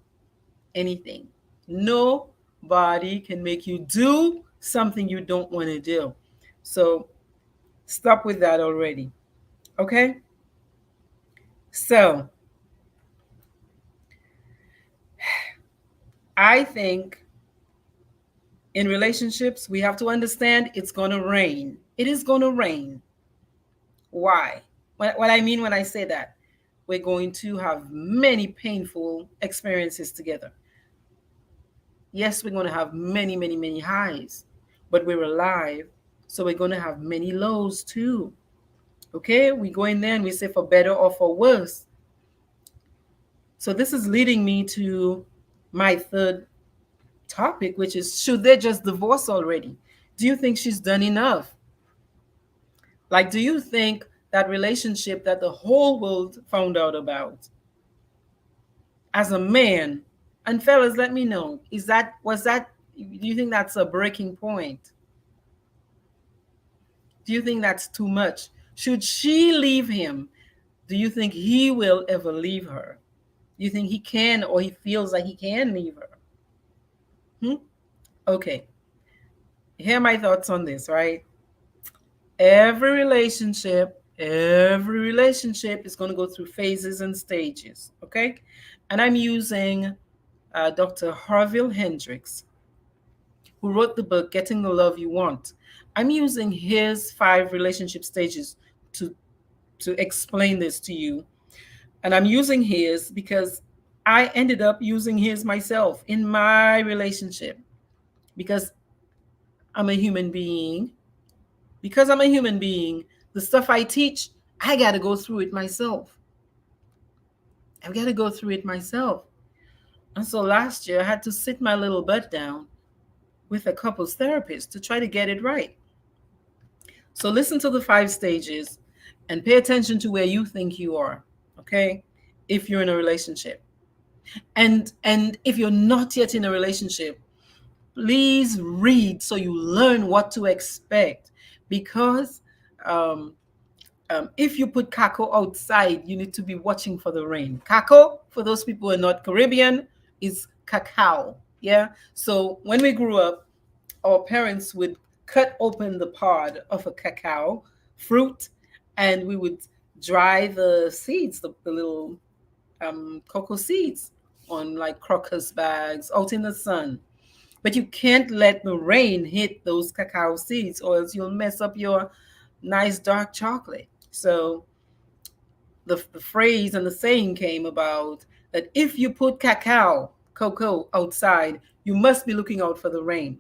A: anything. Nobody can make you do something you don't want to do. So stop with that already. Okay? So I think in relationships, we have to understand it's going to rain. It is going to rain. Why? What I mean when I say that, we're going to have many painful experiences together. Yes, we're going to have many, many, many highs, but we're alive. So we're going to have many lows too. Okay? We go in there and we say for better or for worse. So this is leading me to my third topic, which is should they just divorce already? Do you think she's done enough? Like, do you think that relationship that the whole world found out about as a man, and fellas, let me know, do you think that's a breaking point? Do you think that's too much? Should she leave him? Do you think he will ever leave her? Do you think he can, or he feels like he can leave her? Hmm? Okay, here are my thoughts on this, right? Every relationship is going to go through phases and stages, okay? And I'm using Dr. Harville Hendricks, who wrote the book Getting the Love You Want. I'm using his 5 relationship stages to explain this to you. And I'm using his because I ended up using his myself in my relationship because I'm a human being. Because I'm a human being, the stuff I teach, I got to go through it myself. I've got to go through it myself. And so last year, I had to sit my little butt down with a couples therapist to try to get it right. So listen to the 5 stages and pay attention to where you think you are, okay? If you're in a relationship. And if you're not yet in a relationship, please read so you learn what to expect because um, if you put kako outside, you need to be watching for the rain. Kako, for those people who are not Caribbean, is cacao. Yeah. So when we grew up, our parents would cut open the pod of a cacao fruit and we would dry the seeds, the little cocoa seeds on like crocus bags out in the sun. But you can't let the rain hit those cacao seeds or else you'll mess up your nice dark chocolate. So the phrase and the saying came about that if you put cocoa outside, you must be looking out for the rain.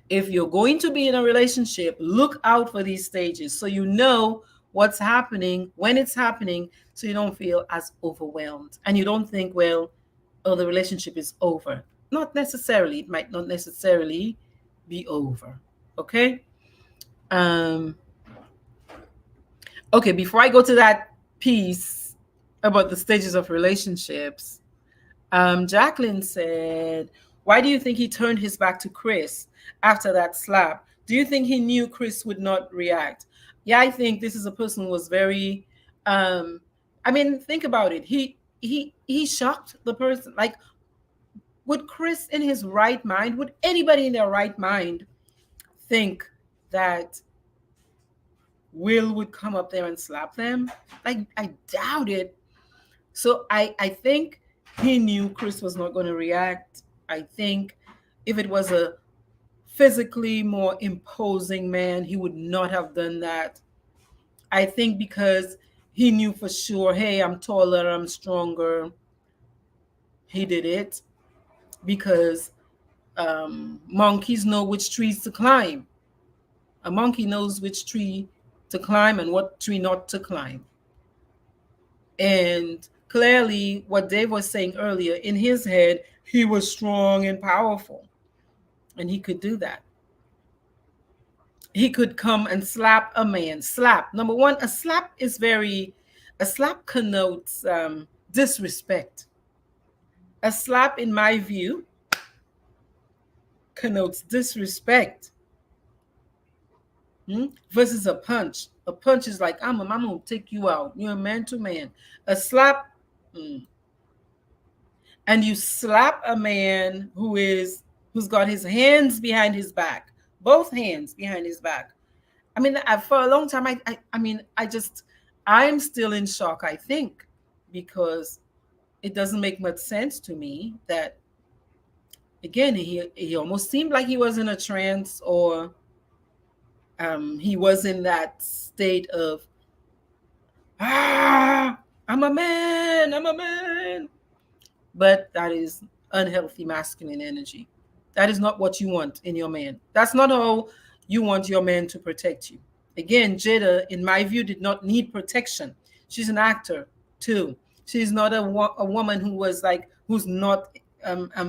A: If you're going to be in a relationship, look out for these stages so you know what's happening, when it's happening, so you don't feel as overwhelmed and you don't think, well, oh, the relationship is over. Not necessarily. It might not necessarily be over. Okay? Um, okay, before I go to that piece about the stages of relationships, Jacqueline said, why do you think he turned his back to Chris after that slap? Do you think he knew Chris would not react? Yeah, I think this is a person who was very I mean, think about it. He shocked the person. Like, would Chris in his right mind, would anybody in their right mind think that Will would come up there and slap them? Like, I doubt it. So I think he knew Chris was not going to react. I think if it was a physically more imposing man, he would not have done that. I think because he knew for sure, hey, I'm taller, I'm stronger. He did it because monkeys know which trees to climb. A monkey knows which tree to climb and what tree not to climb. And clearly, what Dave was saying earlier, in his head, he was strong and powerful, and he could do that. He could come and slap a man. Slap. Number one, a slap connotes disrespect. A slap, in my view, connotes disrespect. Versus a punch. A punch is like, I'm gonna take you out. You're a man to man. A slap, and you slap a man who's got his hands behind his back, both hands behind his back. I mean, for a long time, I'm still in shock. I think because it doesn't make much sense to me that Again, he almost seemed like he was in a trance, or he was in that state of, ah, I'm a man, I'm a man. But that is unhealthy masculine energy. That is not what you want in your man. That's not how you want your man to protect you. Again, Jada, in my view, did not need protection. She's an actor too. She's not a woman who was like, who's not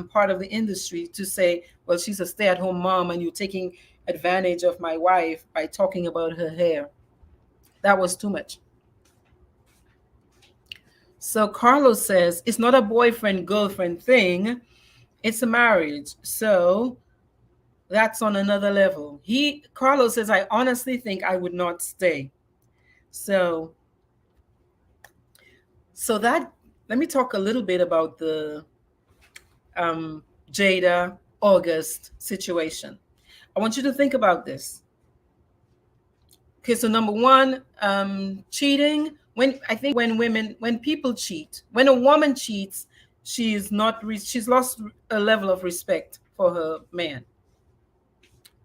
A: part of the industry to say, well, she's a stay-at-home mom and you're taking advantage of my wife by talking about her hair. That was too much. So Carlos says it's not a boyfriend girlfriend thing, it's a marriage. So that's on another level. Carlos says, I honestly think I would not stay. So that, let me talk a little bit about the um, Jada August situation. I want you to think about this. Okay, so number one, cheating. When I think when people cheat, when a woman cheats, she's lost a level of respect for her man.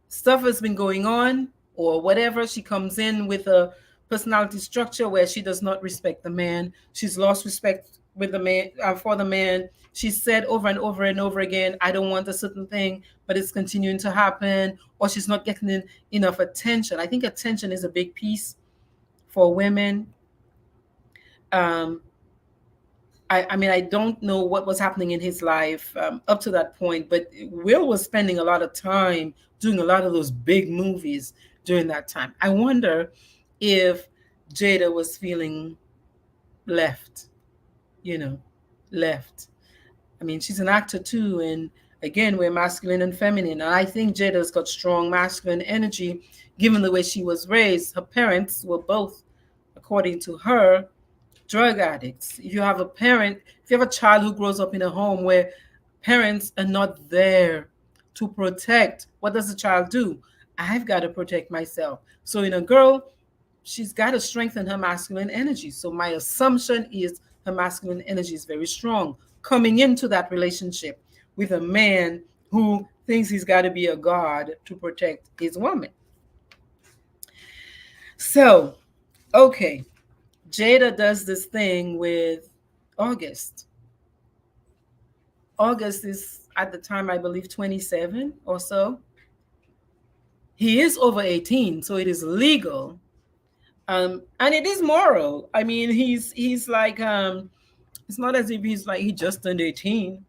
A: Stuff has been going on or whatever. She comes in with a personality structure where she does not respect the man. She's lost respect with the man, for the man. She said over and over and over again, I don't want a certain thing, but it's continuing to happen, or she's not getting enough attention. I think attention is a big piece for women. um, I mean, I don't know what was happening in his life up to that point, but Will was spending a lot of time doing a lot of those big movies during that time. I wonder if Jada was feeling left, you know, left. I mean, she's an actor too, and again, we're masculine and feminine. And I think Jada's got strong masculine energy, given the way she was raised. Her parents were both, according to her, drug addicts. If you have a child who grows up in a home where parents are not there to protect, what does the child do? I've got to protect myself. So in a girl, she's got to strengthen her masculine energy. So my assumption is her masculine energy is very strong coming into that relationship with a man who thinks he's got to be a god to protect his woman. So, okay, Jada does this thing with August. August is at the time, I believe, 27 or so. He is over 18, so it is legal. And it is moral. I mean, he's like, it's not as if he's like he just turned 18,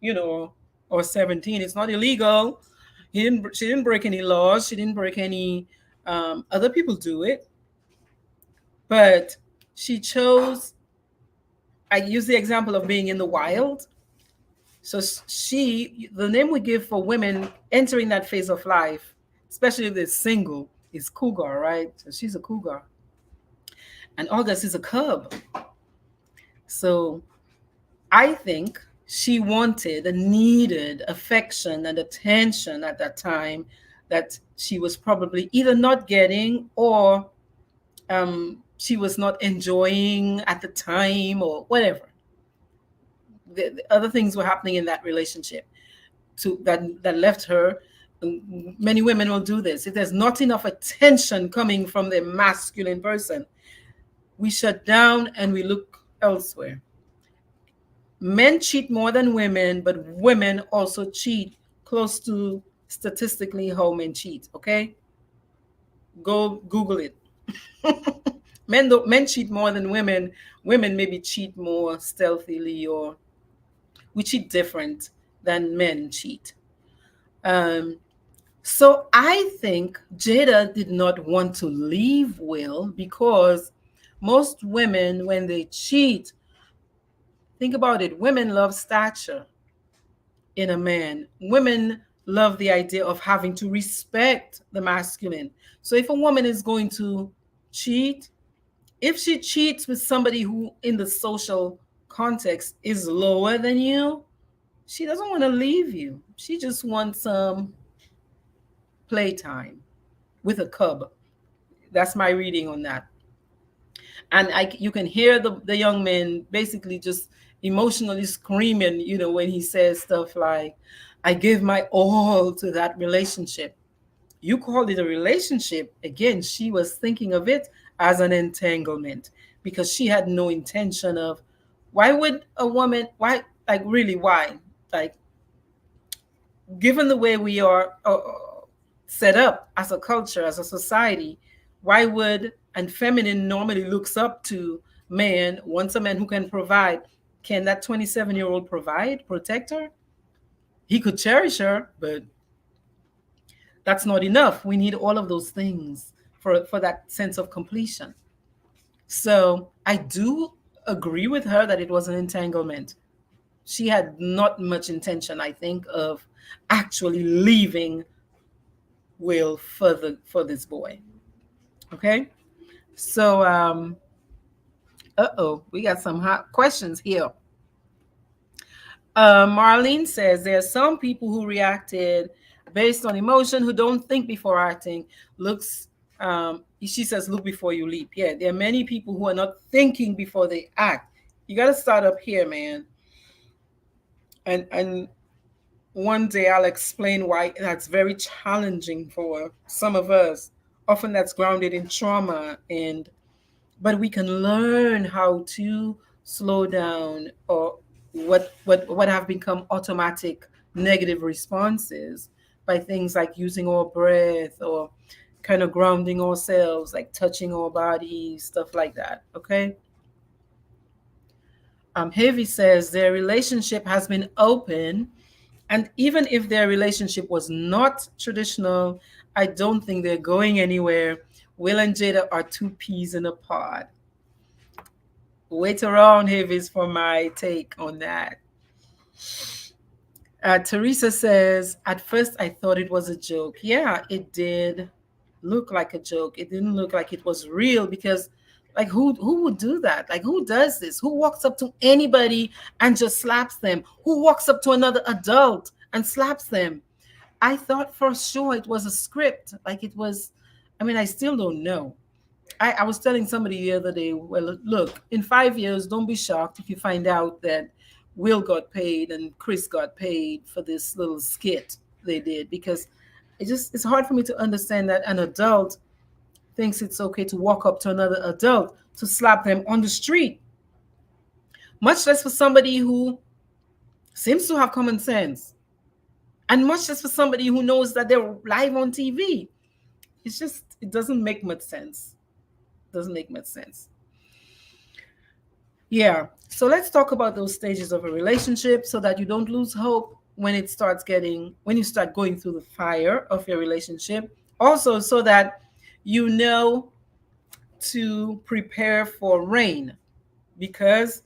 A: or 17. It's not illegal. She didn't break any laws. She didn't break any. Other people do it, but she chose. I use the example of being in the wild. So the name we give for women entering that phase of life, especially if they're single, is cougar, right? So she's a cougar. And August is a cub. So I think she wanted and needed affection and attention at that time that she was probably either not getting, or she was not enjoying at the time, or whatever. The other things were happening in that relationship that left her. Many women will do this. If there's not enough attention coming from the masculine person, we shut down and we look elsewhere. Men cheat more than women, but women also cheat close to statistically how men cheat. Okay, go Google it. Men cheat more than women. Women maybe cheat more stealthily, or we cheat different than men cheat. Um, so I think Jada did not want to leave Will, because most women, when they cheat, think about it, women love stature in a man. Women love the idea of having to respect the masculine. So if a woman is going to cheat, if she cheats with somebody who in the social context is lower than you, she doesn't want to leave you. She just wants some playtime with a cub. That's my reading on that. And you can hear the young man basically just emotionally screaming, when he says stuff like, I gave my all to that relationship. You called it a relationship. Again, she was thinking of it as an entanglement because she had no intention of why would a woman, why, like, really, why? Like, given the way we are set up as a culture, as a society, why would, and feminine normally looks up to man, wants a man who can provide. Can that 27-year-old provide, protect her? He could cherish her, but that's not enough. We need all of those things for that sense of completion. So I do agree with her that it was an entanglement. She had not much intention, I think, of actually leaving Will for this boy. Okay. So we got some hot questions here. Marlene says there are some people who reacted based on emotion who don't think before acting. Looks, she says, look before you leap. Yeah, there are many people who are not thinking before they act. You got to start up here, man. And one day I'll explain why that's very challenging for some of us. Often that's grounded in trauma, and but we can learn how to slow down, or what have become automatic negative responses, by things like using our breath or kind of grounding ourselves, like touching our bodies, stuff like that. Okay. Heavy says their relationship has been open, and even if their relationship was not traditional, I don't think they're going anywhere. Will and Jada are two peas in a pod. Wait around, Havis, for my take on that. Teresa says, at first I thought it was a joke. Yeah, it did look like a joke. It didn't look like it was real because, like, who would do that? Like, who does this? Who walks up to anybody and just slaps them? Who walks up to another adult and slaps them? I thought for sure it was a script. Like, it was, I mean, I still don't know. I was telling somebody the other day, well, look, in 5 years, don't be shocked if you find out that Will got paid and Chris got paid for this little skit they did, because it's hard for me to understand that an adult thinks it's okay to walk up to another adult to slap them on the street, much less for somebody who seems to have common sense, and much less for somebody who knows that they're live on TV. It doesn't make much sense. Doesn't make much sense. Yeah. So let's talk about those stages of a relationship so that you don't lose hope when you start going through the fire of your relationship. Also, so that you know to prepare for rain, because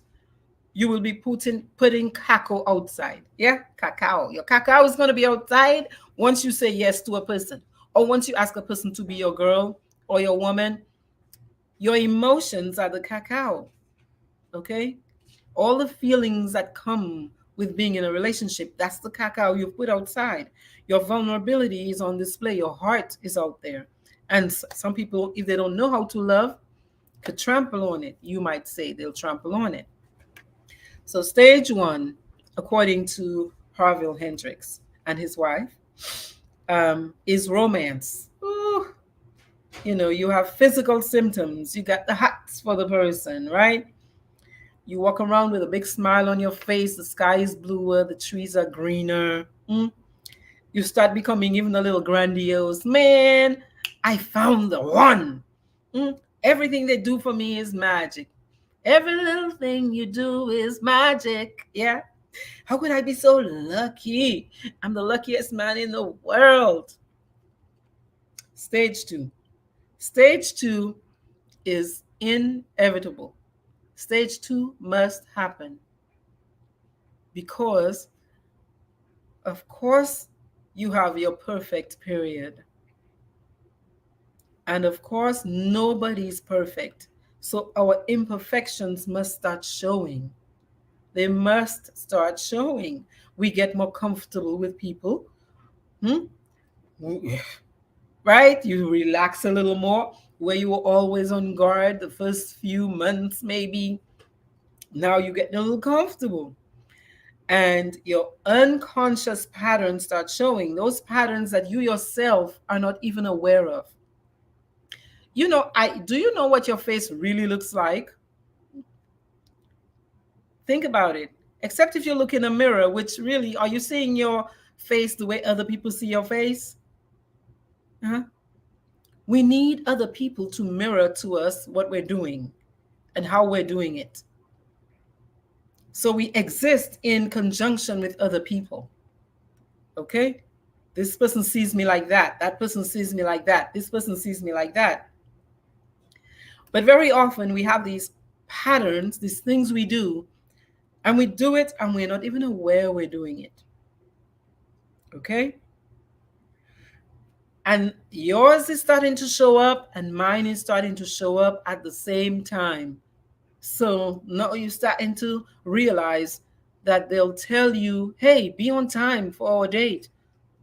A: you will be putting cacao outside. Yeah, cacao. Your cacao is going to be outside once you say yes to a person, or once you ask a person to be your girl or your woman. Your emotions are the cacao. Okay, all the feelings that come with being in a relationship, that's the cacao you've put outside. Your vulnerability is on display. Your heart is out there. And some people, if they don't know how to love, could trample on it. You might say they'll trample on it. So stage one, according to Harville Hendrix and his wife, is romance. Ooh, you have physical symptoms. You got the hats for the person, right? You walk around with a big smile on your face. The sky is bluer. The trees are greener. You start becoming even a little grandiose. Man, I found the one. Everything they do for me is magic. Every little thing you do is magic. Yeah. How could I be so lucky? I'm the luckiest man in the world. Stage two. Stage two is inevitable. Stage two must happen because, of course, you have your perfect period. And of course, nobody's perfect. So our imperfections must start showing. They must start showing. We get more comfortable with people. Hmm? Right? You relax a little more. Where you were always on guard the first few months, maybe. Now you get a little comfortable. and your unconscious patterns start showing, those patterns that you yourself are not even aware of. I do you know what your face really looks like? Think about it. Except if you look in a mirror, which really, are you seeing your face the way other people see your face? Uh-huh. We need other people to mirror to us what we're doing and how we're doing it. So we exist in conjunction with other people. Okay? This person sees me like that. That person sees me like that. This person sees me like that. But very often we have these patterns, these things we do, and we do it and we're not even aware we're doing it. Okay? And yours is starting to show up and mine is starting to show up at the same time. So now you're starting to realize that they'll tell you, hey, be on time for our date.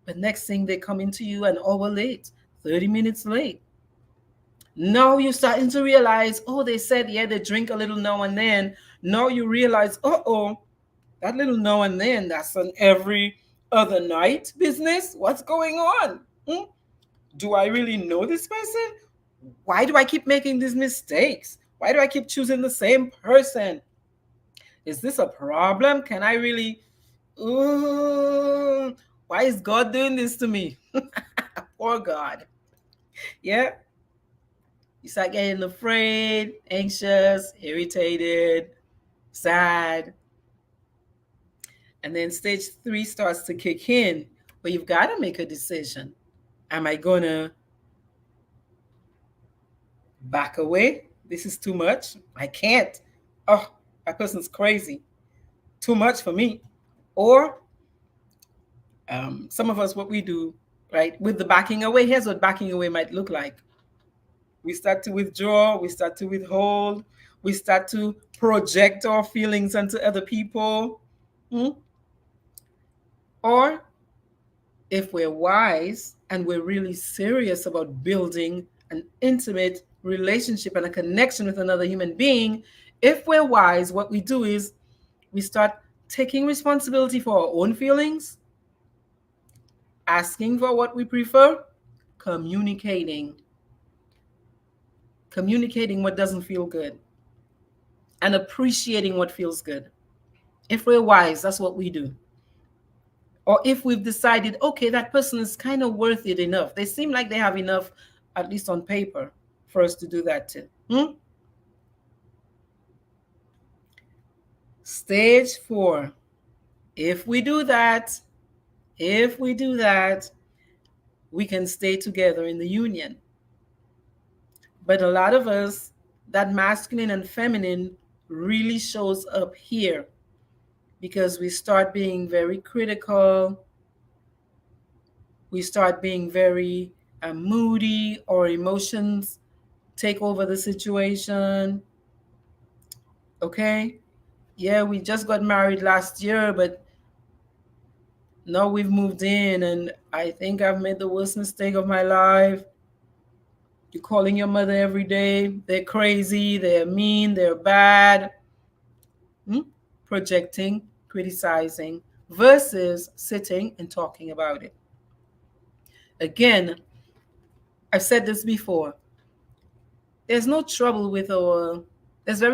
A: But next thing they come into you an hour late, 30 minutes late. Now you're starting to realize, oh, they said, yeah, they drink a little now and then. Now you realize, oh, that little now and then, that's an every other night business. What's going on? Do I really know this person? Why do I keep making these mistakes? Why do I keep choosing the same person? Is this a problem? Can I really? Ooh, why is God doing this to me? Poor God. Yeah. You start getting afraid, anxious, irritated, sad. And then stage 3 starts to kick in, where you've got to make a decision. Am I going to back away? This is too much. I can't. Oh, that person's crazy. Too much for me. Or some of us, what we do, right, with the backing away, here's what backing away might look like. We start to withdraw, we start to withhold, we start to project our feelings onto other people. Or if we're wise and we're really serious about building an intimate relationship and a connection with another human being, if we're wise, what we do is we start taking responsibility for our own feelings, asking for what we prefer, communicating what doesn't feel good, and appreciating what feels good. If we're wise, that's what we do. Or if we've decided, okay, that person is kind of worth it enough, they seem like they have enough, at least on paper, for us to do that too. Stage 4. If we do that, we can stay together in the union. But a lot of us, that masculine and feminine really shows up here because we start being very critical. We start being very moody, or emotions take over the situation. Okay? Yeah, we just got married last year, but now we've moved in, and I think I've made the worst mistake of my life. You're calling your mother every day. They're crazy, they're mean, they're bad. Projecting, criticizing, versus sitting and talking about it. Again, I've said this before. There's very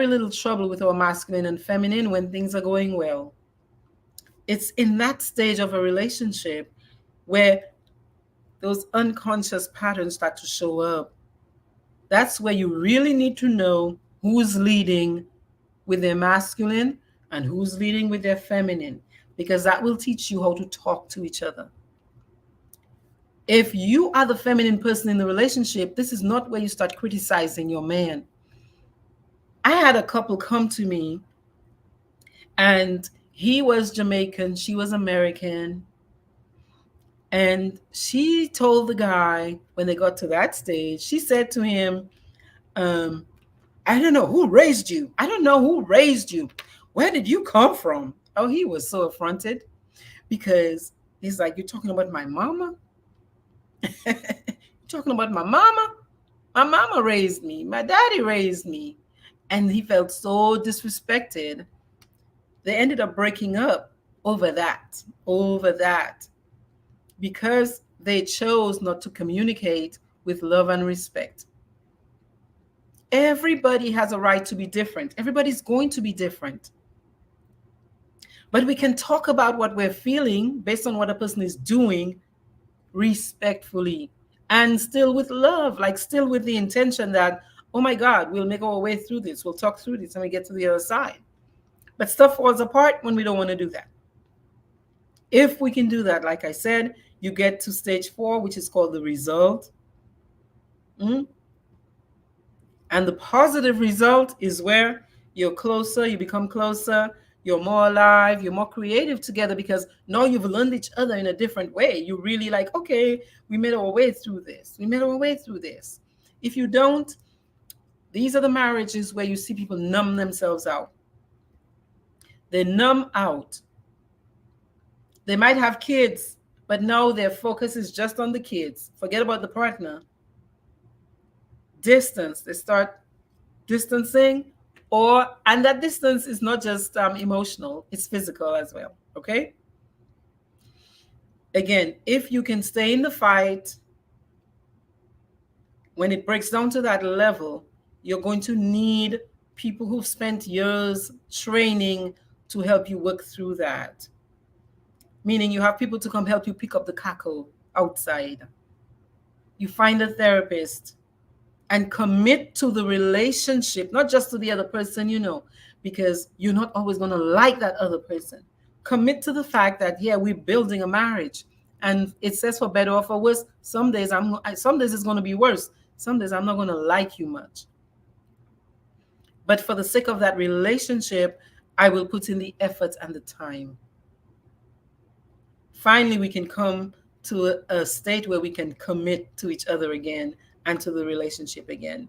A: little trouble with our masculine and feminine when things are going well. It's in that stage of a relationship where those unconscious patterns start to show up. That's where you really need to know who's leading with their masculine and who's leading with their feminine, because that will teach you how to talk to each other. If you are the feminine person in the relationship, this is not where you start criticizing your man. I had a couple come to me, and he was Jamaican, she was American. And she told the guy, when they got to that stage, she said to him, I don't know who raised you. I don't know who raised you. Where did you come from? Oh, he was so affronted because he's like, you're talking about my mama? You're talking about my mama? My mama raised me. My daddy raised me. And he felt so disrespected. They ended up breaking up over that, over that, because they chose not to communicate with love and respect. Everybody has a right to be different. Everybody's going to be different. But we can talk about what we're feeling based on what a person is doing respectfully and still with love, like still with the intention that, oh my God, we'll make our way through this. We'll talk through this and we get to the other side. But stuff falls apart when we don't want to do that. If we can do that, like I said, you get to stage 4, which is called the result. Mm? And the positive result is where you're closer, you become closer, you're more alive, you're more creative together because now you've learned each other in a different way. You really like, okay, we made our way through this. We made our way through this. If you don't, these are the marriages where you see people numb themselves out. They numb out. They might have kids, but now their focus is just on the kids. Forget about the partner. Distance. They start distancing, and that distance is not just emotional, it's physical as well. Okay, again, if you can stay in the fight, when it breaks down to that level, you're going to need people who've spent years training to help you work through that, meaning you have people to come help you pick up the cackle outside. You find a therapist and commit to the relationship, not just to the other person, because you're not always going to like that other person. Commit to the fact that, yeah, we're building a marriage, and it says for better or for worse. Some days it's going to be worse. Some days I'm not going to like you much. But for the sake of that relationship, I will put in the effort and the time. Finally, we can come to a state where we can commit to each other again and to the relationship again.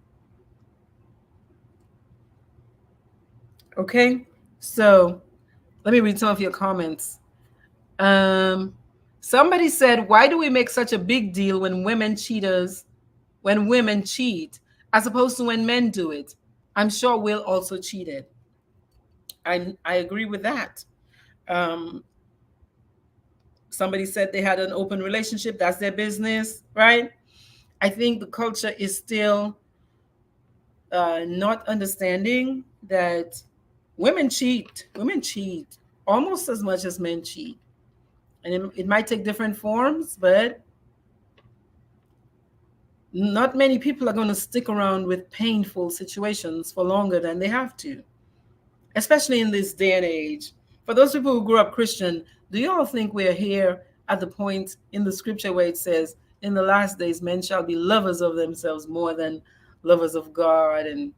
A: Okay, so let me read some of your comments. Somebody said, why do we make such a big deal when women cheat, as opposed to when men do it? I'm sure Will also cheated. I agree with that. Somebody said they had an open relationship. That's their business, right? I think the culture is still not understanding that women cheat. Women cheat almost as much as men cheat. And it might take different forms, but not many people are going to stick around with painful situations for longer than they have to, especially in this day and age. For those people who grew up Christian, do you all think we're here at the point in the scripture where it says, in the last days, men shall be lovers of themselves more than lovers of God, and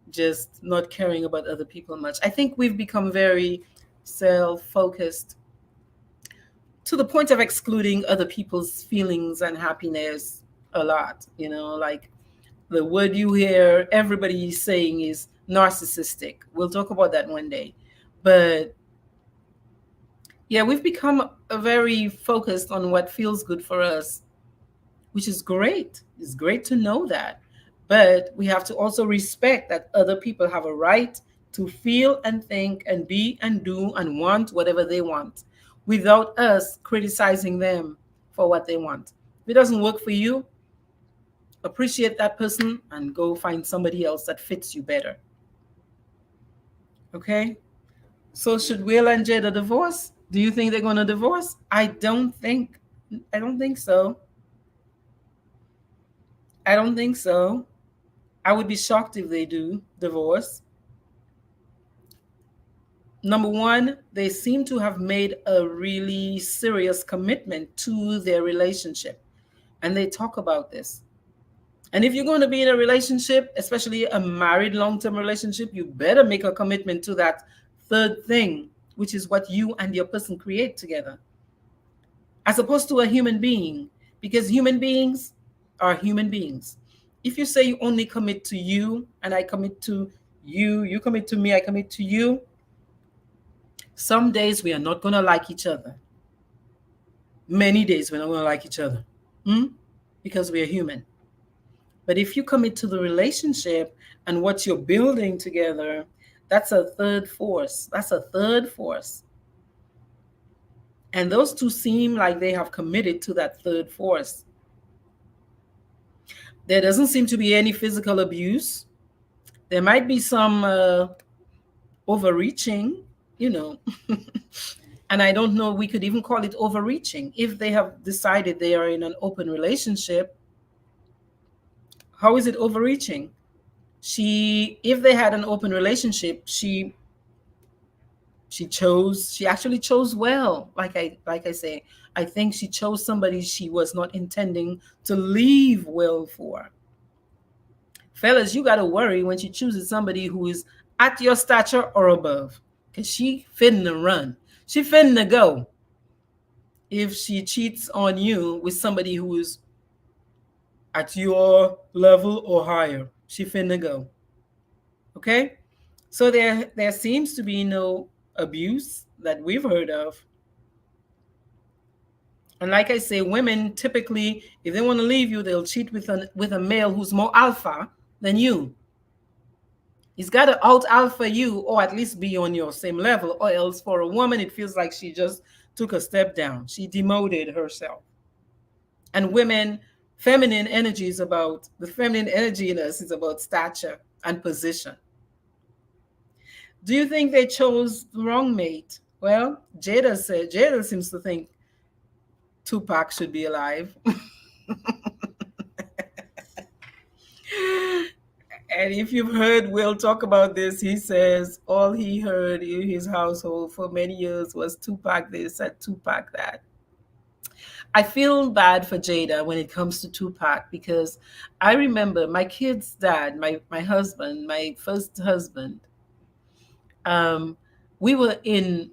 A: just not caring about other people much? I think we've become very self-focused to the point of excluding other people's feelings and happiness a lot. Like the word you hear everybody saying is narcissistic. We'll talk about that one day. But yeah, we've become very focused on what feels good for us, which is great. It's great to know that. But we have to also respect that other people have a right to feel and think and be and do and want whatever they want without us criticizing them for what they want. If it doesn't work for you, appreciate that person and go find somebody else that fits you better. Okay? So should Will and Jada divorce? Do you think they're going to divorce? I don't think so. I don't think so. I would be shocked if they do divorce. Number one, they seem to have made a really serious commitment to their relationship, and they talk about this. And if you're going to be in a relationship, especially a married long-term relationship, you better make a commitment to that third thing, which is what you and your person create together, as opposed to a human being, because human beings are human beings. If you say you only commit to you and I commit to you, you commit to me, I commit to you, some days we are not going to like each other. Many days we're not going to like each other, because we are human. But if you commit to the relationship and what you're building together, that's a third force. That's a third force. And those two seem like they have committed to that third force. There doesn't seem to be any physical abuse. There might be some overreaching, you know. And I don't know, we could even call it overreaching. If they have decided they are in an open relationship, how is it overreaching? If they had an open relationship, she actually chose well. Like I say, I think she chose somebody she was not intending to leave well for. Fellas, you got to worry when she chooses somebody who is at your stature or above, because she finna run. She finna go if she cheats on you with somebody who is at your level or higher. She finna go. Okay? So there seems to be no abuse that we've heard of. And like I say, women typically, if they want to leave you, they'll cheat with a male who's more alpha than you. He's got to out alpha you, or at least be on your same level, or else for a woman, it feels like she just took a step down. She demoted herself. And women, feminine energy is about the feminine energy in us is about stature and position. Do you think they chose the wrong mate? Well, Jada seems to think Tupac should be alive. And if you've heard Will talk about this, he says all he heard in his household for many years was Tupac this and Tupac that. I feel bad for Jada when it comes to Tupac, because I remember my kid's dad, my husband, my first husband. Um, we were in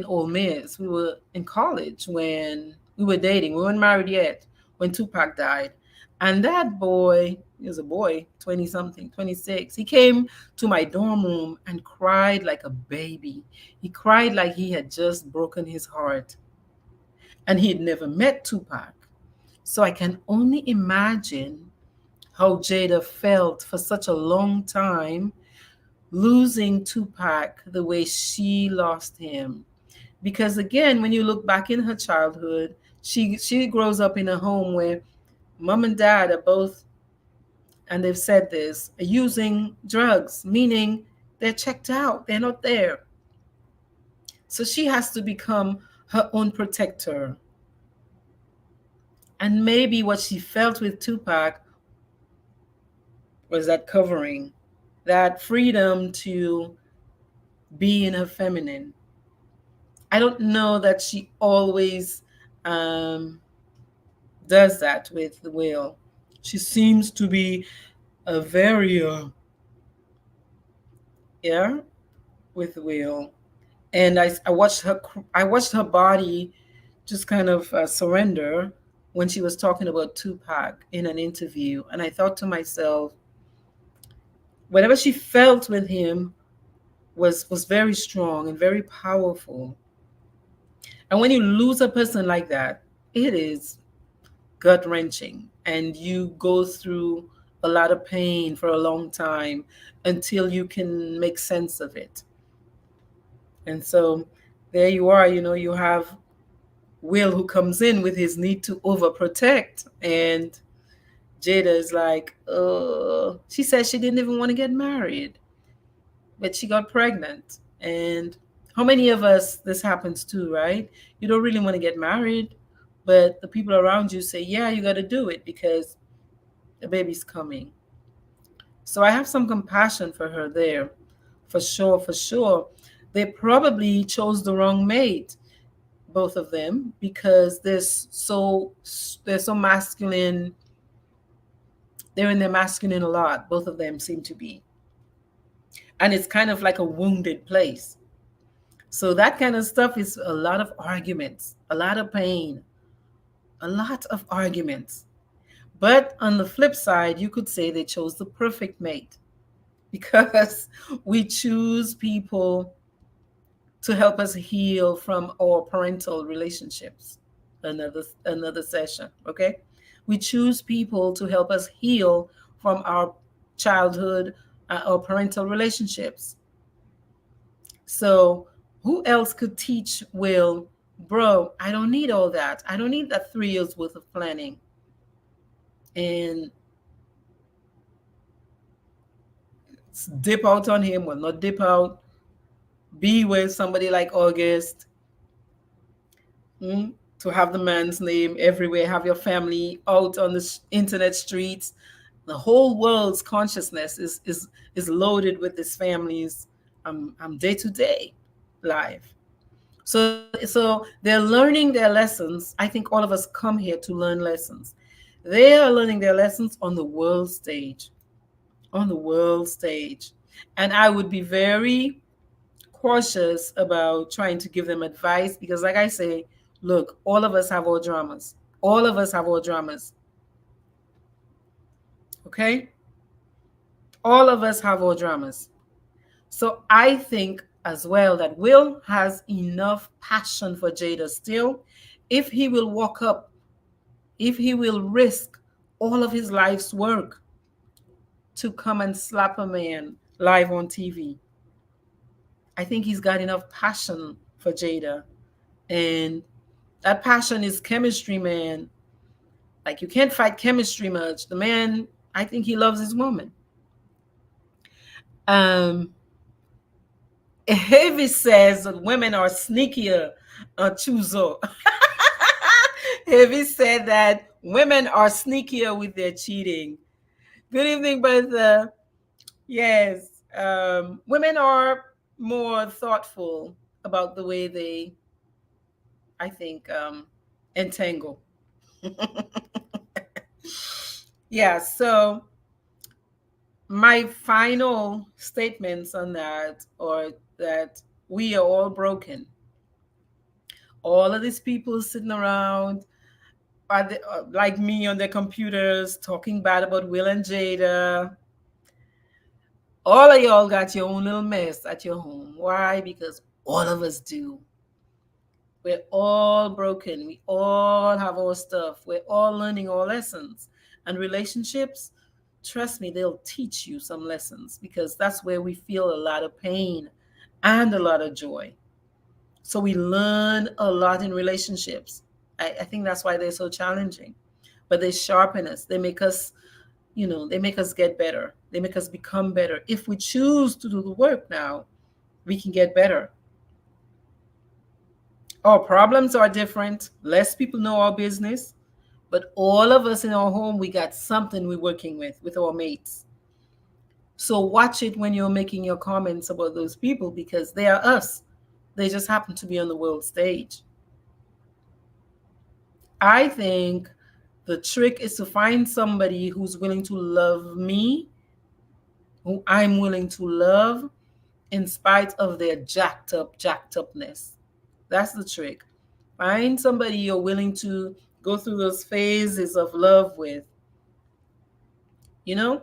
A: Ole Miss. We were in college when we were dating. We weren't married yet when Tupac died, and that boy, he was a boy, 20 something, 26. He came to my dorm room and cried like a baby. He cried like he had just broken his heart, and he'd never met Tupac. So I can only imagine how Jada felt for such a long time, losing Tupac the way she lost him. Because again, when you look back in her childhood, she grows up in a home where mom and dad are both, and they've said this, are using drugs, meaning they're checked out, they're not there. So she has to become her own protector. And maybe what she felt with Tupac was that covering, that freedom to be in her feminine. I don't know that she always um, does that with Will. She seems to be a very, yeah, with Will. And I watched her body just kind of surrender when she was talking about Tupac in an interview. And I thought to myself, whatever she felt with him was very strong and very powerful. And when you lose a person like that, it is gut wrenching, and you go through a lot of pain for a long time until you can make sense of it. And so there you are, you have Will who comes in with his need to overprotect, and Jada is like, she said she didn't even want to get married, but she got pregnant. And how many of us this happens to, right? You don't really want to get married, but the people around you say, yeah, you got to do it because the baby's coming. So I have some compassion for her there, for sure, for sure. They probably chose the wrong mate, both of them, because they're so masculine. They're in their masculine a lot. Both of them seem to be, and it's kind of like a wounded place. So that kind of stuff is a lot of arguments, a lot of pain, a lot of arguments. But on the flip side, you could say they chose the perfect mate, because we choose people to help us heal from our parental relationships. Another session, okay? We choose people to help us heal from our childhood or parental relationships. So, who else could teach Will Bro, I don't need all that. I don't need that 3 years worth of planning and dip out on him or not dip out, be with somebody like August, mm, to have the man's name everywhere, have your family out on the internet streets. The whole world's consciousness is loaded with this family's day to day life. So they're learning their lessons. I think all of us come here to learn lessons. They are learning their lessons on the world stage, on the world stage. And I would be very cautious about trying to give them advice because, like I say, look, all of us have our dramas. All of us have our dramas. Okay? All of us have our dramas. So I think as well that Will has enough passion for Jada still. If he will walk up, if he will risk all of his life's work to come and slap a man live on TV, I think he's got enough passion for Jada. And that passion is chemistry, man. Like, you can't fight chemistry much. The man, I think he loves his woman. Um, Heavy says that women are sneakier, Chuzo. Heavy said that women are sneakier with their cheating. Good evening, brother. Yes, women are more thoughtful about the way they, I think, entangle. Yeah, so my final statements on that are that we are all broken. All of these people sitting around are like me on their computers talking bad about Will and Jada. All of y'all got your own little mess at your home. Why? Because all of us do. We're all broken. We all have our stuff. We're all learning our lessons. And relationships, trust me, they'll teach you some lessons because that's where we feel a lot of pain and a lot of joy. So we learn a lot in relationships. I think that's why they're so challenging. But they sharpen us. They make us, they make us get better. They make us become better. If we choose to do the work now, we can get better. Our problems are different. Less people know our business. But all of us in our home, we got something we're working with our mates. So watch it when you're making your comments about those people because they are us. They just happen to be on the world stage. I think the trick is to find somebody who's willing to love me, who I'm willing to love, in spite of their jacked upness. That's the trick. Find somebody you're willing to go through those phases of love with. You know,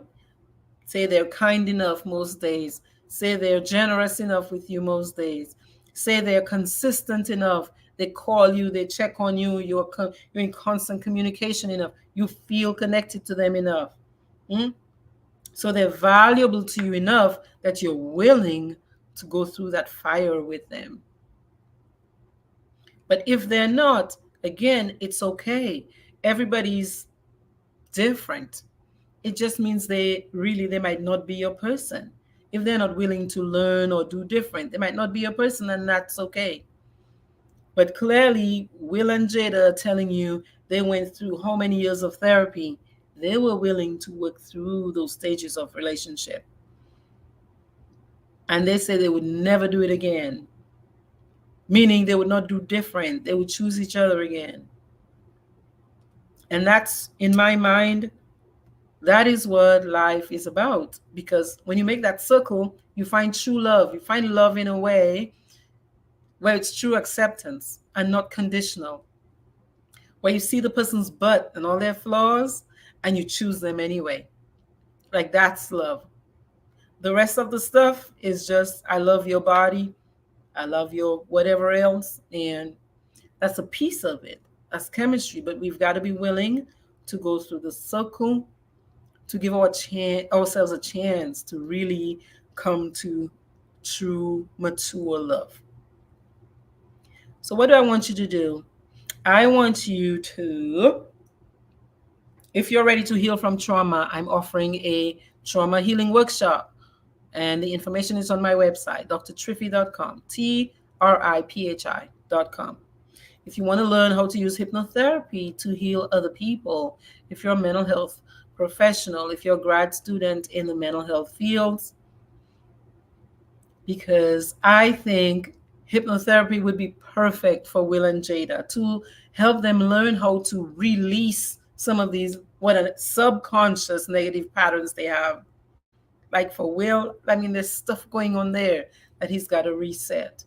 A: say they're kind enough most days. Say they're generous enough with you most days. Say they're consistent enough. They call you, they check on you, you're in constant communication enough. You feel connected to them enough. Mm? So they're valuable to you enough that you're willing to go through that fire with them. But if they're not, again, it's okay. Everybody's different. It just means they might not be your person. If they're not willing to learn or do different, they might not be your person, and that's okay. But clearly, Will and Jada are telling you they went through how many years of therapy. They were willing to work through those stages of relationship. And they said they would never do it again, meaning they would not do different. They would choose each other again. And that's, in my mind, that is what life is about. Because when you make that circle, you find true love. You find love in a way where it's true acceptance and not conditional. Where you see the person's butt and all their flaws and you choose them anyway. Like, that's love. The rest of the stuff is just, I love your body. I love your whatever else. And that's a piece of it. That's chemistry. But we've got to be willing to go through the circle to give ourselves a chance to really come to true, mature love. So, what do I want you to do? I want you to, if you're ready to heal from trauma, I'm offering a trauma healing workshop. And the information is on my website, drtriphy.com, triphi.com. If you want to learn how to use hypnotherapy to heal other people, if you're a mental health professional, if you're a grad student in the mental health fields, because I think hypnotherapy would be perfect for Will and Jada to help them learn how to release some of these what are subconscious negative patterns they have. Like for Will, I mean, there's stuff going on there that he's got to reset.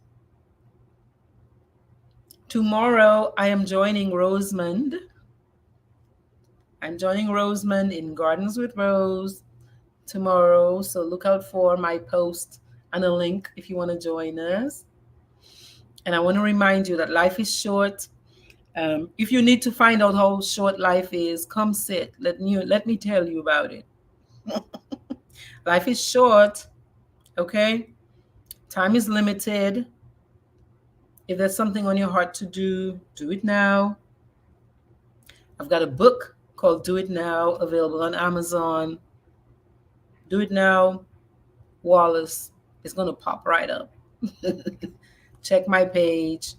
A: Tomorrow, I am joining Rosemond. I'm joining Rosemond in Gardens with Rose tomorrow. So look out for my post and a link if you want to join us. And I want to remind you that life is short. If you need to find out how short life is, come sit. Let me tell you about it. Life is short, okay? Time is limited. If there's something on your heart to do it now. I've got a book called Do It Now, available on Amazon. Do It Now, Wallace. It's going to pop right up. Check my page,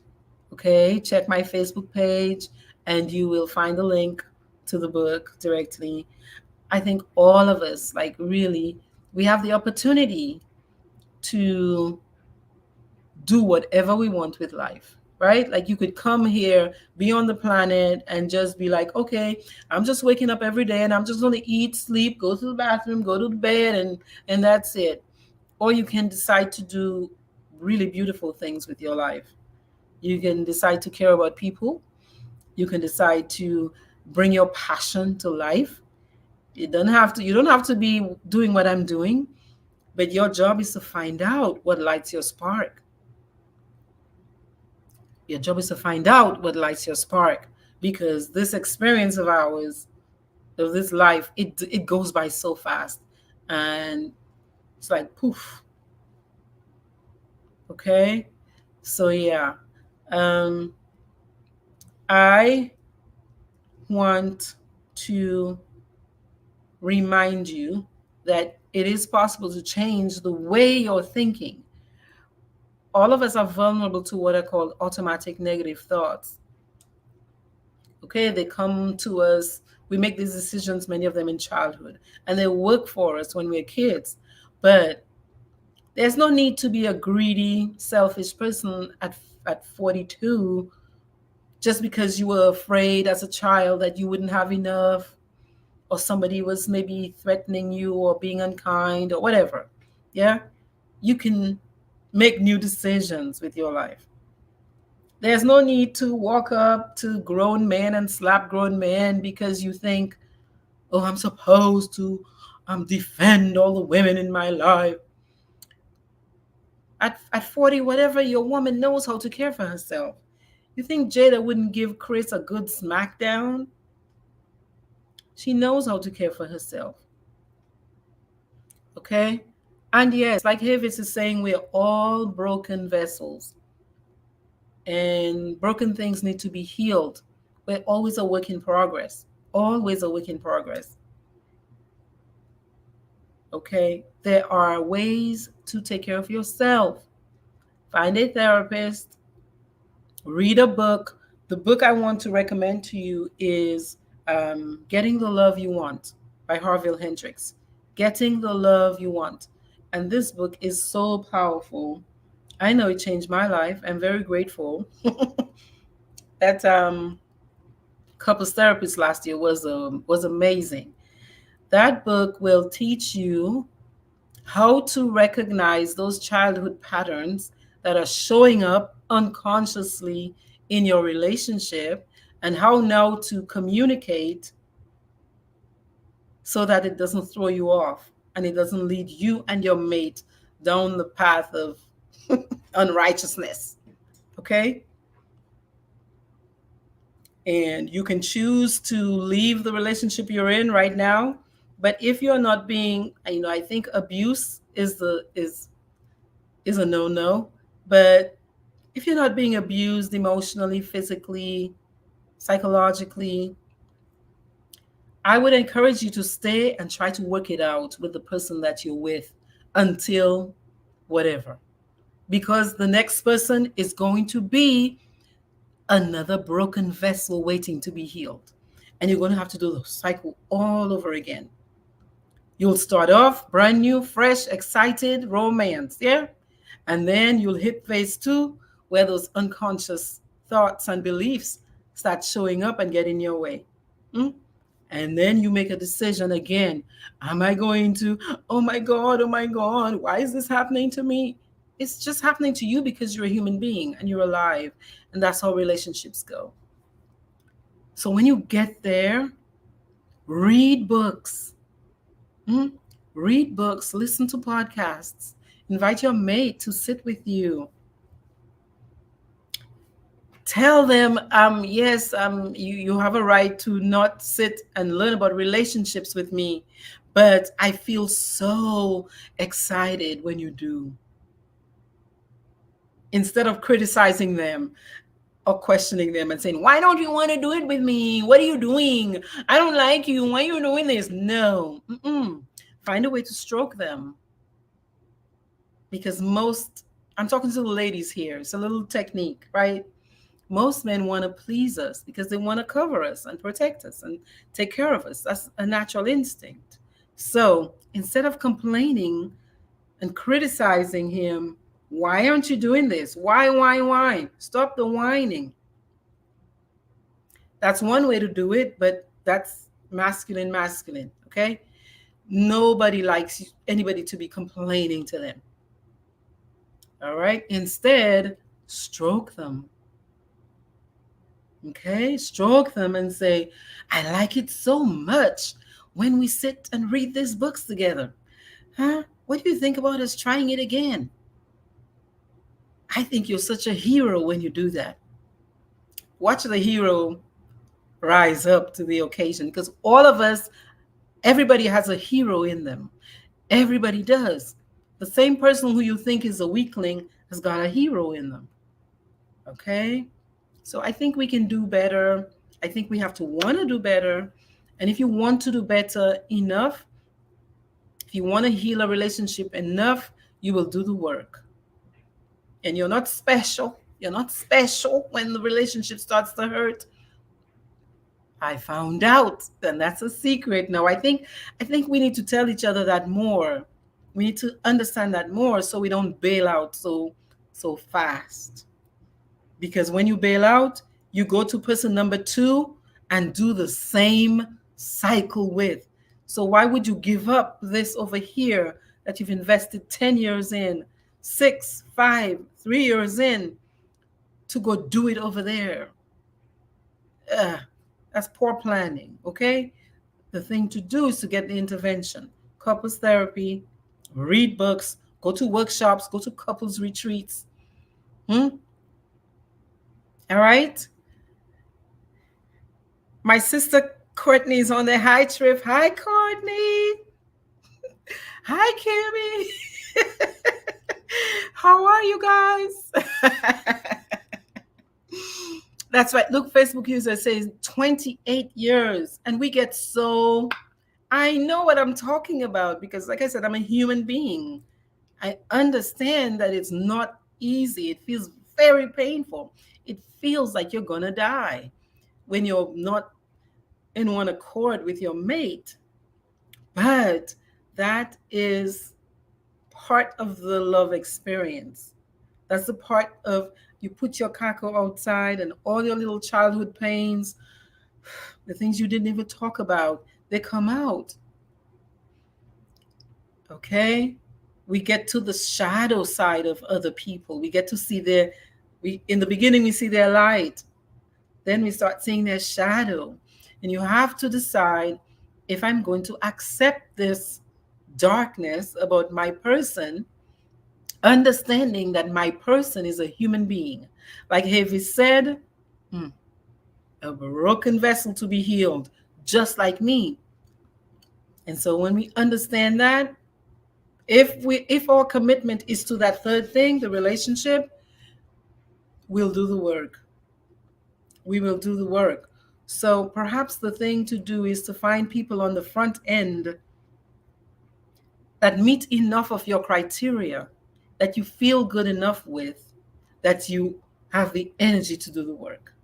A: okay? Check my Facebook page, and you will find a link to the book directly. I think all of us, like really, we have the opportunity to do whatever we want with life, right? Like you could come here, be on the planet, and just be like, okay, I'm just waking up every day and I'm just going to eat, sleep, go to the bathroom, go to the bed, and that's it. Or you can decide to do really beautiful things with your life. You can decide to care about people. You can decide to bring your passion to life. You don't have to be doing what I'm doing, but your job is to find out what lights your spark. Your job is to find out what lights your spark, because this experience of ours, of this life, it goes by so fast, and it's like poof. Okay, so yeah, um, I want to remind you that it is possible to change the way you're thinking. All of us are vulnerable to what are called automatic negative thoughts. Okay, they come to us. We make these decisions, many of them in childhood, and they work for us when we're kids. But there's no need to be a greedy, selfish person at 42 just because you were afraid as a child that you wouldn't have enough, or somebody was maybe threatening you or being unkind or whatever. Yeah, you can make new decisions with your life. There's no need to walk up to grown men and slap grown men because you think, oh, I'm supposed to defend all the women in my life. At 40, whatever, your woman knows how to care for herself. You think Jada wouldn't give Chris a good smackdown? She knows how to care for herself. Okay? And yes, like Havis is saying, we're all broken vessels. And broken things need to be healed. We're always a work in progress. Always a work in progress. Okay? There are ways to take care of yourself. Find a therapist, read a book. The book I want to recommend to you is Getting the Love You Want by Harville Hendrix. Getting the Love You Want. And this book is so powerful. I know it changed my life. I'm very grateful. That couples therapist last year was amazing. That book will teach you how to recognize those childhood patterns that are showing up unconsciously in your relationship, and how now to communicate so that it doesn't throw you off and it doesn't lead you and your mate down the path of unrighteousness. Okay? And you can choose to leave the relationship you're in right now. But if you're not being, I think abuse is a no-no. But If you're not being abused emotionally, physically, psychologically, I would encourage you to stay and try to work it out with the person that you're with until whatever. Because the next person is going to be another broken vessel waiting to be healed. And you're going to have to do the cycle all over again. You'll start off brand new, fresh, excited romance, yeah? And then you'll hit phase two, where those unconscious thoughts and beliefs start showing up and get in your way. Mm? And then you make a decision again. Am I going to, oh my God, why is this happening to me? It's just happening to you because you're a human being and you're alive. And that's how relationships go. So when you get there, read books. Mm? Read books, listen to podcasts, invite your mate to sit with you. Tell them, yes, you have a right to not sit and learn about relationships with me, but I feel so excited when you do. Instead of criticizing them or questioning them and saying, why don't you want to do it with me? What are you doing? I don't like you. Why are you doing this? No. Mm-mm. Find a way to stroke them. Because I'm talking to the ladies here. It's a little technique, right? Most men want to please us because they want to cover us and protect us and take care of us. That's a natural instinct. So instead of complaining and criticizing him, why aren't you doing this? Why? Stop the whining. That's one way to do it, but that's masculine, okay? Nobody likes anybody to be complaining to them. All right? Instead, stroke them. Okay, stroke them and say, I like it so much when we sit and read these books together. Huh? What do you think about us trying it again? I think you're such a hero when you do that. Watch the hero rise up to the occasion because all of us, everybody has a hero in them. Everybody does. The same person who you think is a weakling has got a hero in them. Okay? So I think we can do better. I think we have to want to do better. And if you want to do better enough, if you want to heal a relationship enough, you will do the work. And you're not special. You're not special when the relationship starts to hurt. I found out, and that's a secret. Now I think we need to tell each other that more. We need to understand that more so we don't bail out so fast. Because when you bail out, you go to person number two and do the same cycle with. So why would you give up this over here that you've invested 10 years in, 6, 5, 3 years in, to go do it over there? That's poor planning, okay? The thing to do is to get the intervention. Couples therapy, read books, go to workshops, go to couples retreats. All right? My sister Courtney is on the high trip. Hi, Courtney. Hi, Kimmy. How are you guys? That's right. Look, Facebook user says 28 years. And we get so, I know what I'm talking about because, like I said, I'm a human being. I understand that it's not easy. It feels very painful. It feels like you're going to die when you're not in one accord with your mate. But that is part of the love experience. That's the part of you put your caco outside and all your little childhood pains, the things you didn't even talk about, they come out. Okay? We get to the shadow side of other people. We get to see in the beginning, we see their light. Then we start seeing their shadow. And you have to decide if I'm going to accept this darkness about my person, understanding that my person is a human being. Like Heavy said, a broken vessel to be healed, just like me. And so when we understand that, if our commitment is to that third thing, the relationship, we'll do the work. We will do the work. So perhaps the thing to do is to find people on the front end that meet enough of your criteria, that you feel good enough with, that you have the energy to do the work.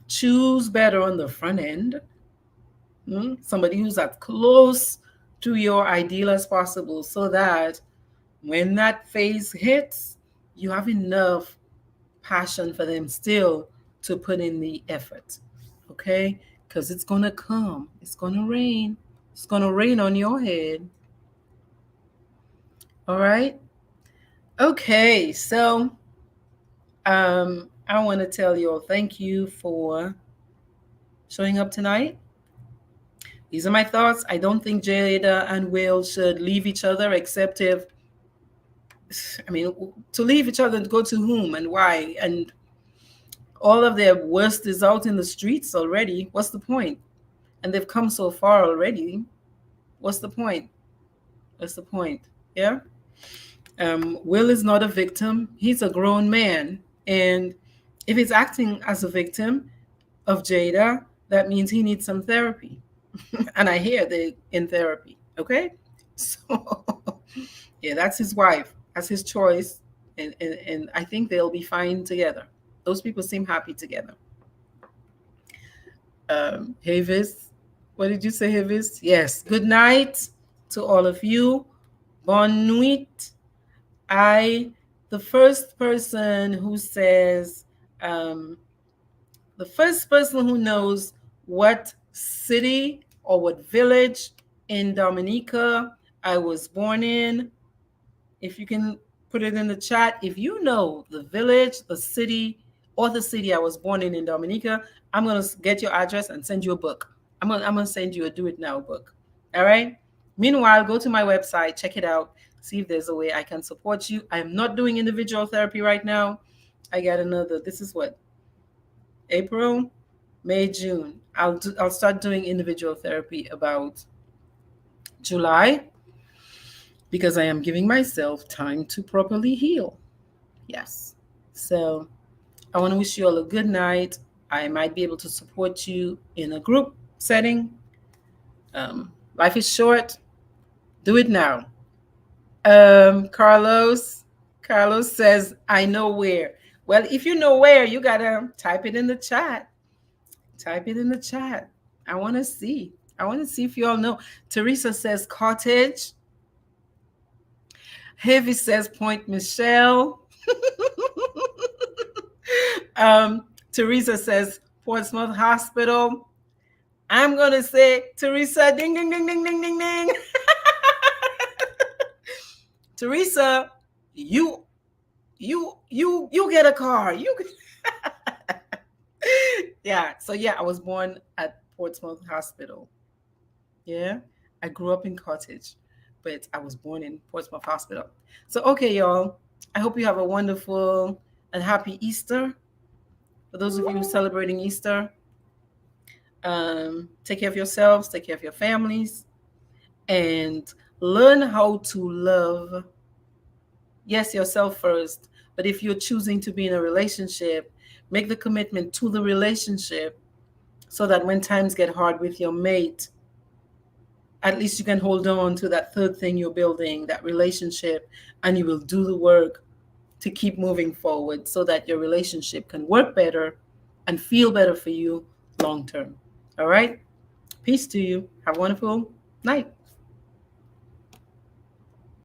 A: Choose better on the front end. Somebody who's as close to your ideal as possible so that when that phase hits, you have enough passion for them still to put in the effort. Okay? Because it's going to come, it's going to rain. It's going to rain on your head. All right? Okay, so I want to tell you all thank you for showing up tonight. These are my thoughts. I don't think Jada and Will should leave each other, except if, I mean, to leave each other and go to whom and why? And all of their worst is out in the streets already. What's the point? And they've come so far already. What's the point? What's the point? Yeah. Will is not a victim. He's a grown man. And if he's acting as a victim of Jada, that means he needs some therapy. And I hear they're in therapy. Okay. So, yeah, that's his wife. That's his choice. And I think they'll be fine together. Those people seem happy together. Havis, what did you say, Havis? Yes. Good night to all of you. Bonne nuit. The first person who says, the first person who knows what city or what village in Dominica I was born in, if you can put it in the chat, if you know the village, the city, or the city I was born in Dominica, I'm going to get your address and send you a book. I'm gonna send you a Do It Now book. All right? Meanwhile, go to my website, check it out, see if there's a way I can support you. I'm not doing individual therapy right now. I got another, this is what? April, May, June. I'll start doing individual therapy about July, because I am giving myself time to properly heal. Yes. So I want to wish you all a good night. I might be able to support you in a group setting. Life is short. Do it now. Carlos says, I know where. Well, if you know where, you got to type it in the chat. Type it in the chat. I want to see. If you all know. Teresa says cottage. Heavy says Point Michelle. Teresa says Portsmouth Hospital. I'm going to say, Teresa, ding, ding, ding, ding, ding, ding, ding. Teresa, you get a car. Yeah. So yeah, I was born at Portsmouth Hospital. Yeah. I grew up in Cottage, but I was born in Portsmouth Hospital. So, okay, y'all. I hope you have a wonderful and happy Easter. For those of you celebrating Easter, take care of yourselves, take care of your families, and learn how to love, yes, yourself first. But if you're choosing to be in a relationship, make the commitment to the relationship so that when times get hard with your mate, at least you can hold on to that third thing you're building, that relationship, and you will do the work to keep moving forward so that your relationship can work better and feel better for you long term. All right? Peace to you. Have a wonderful night.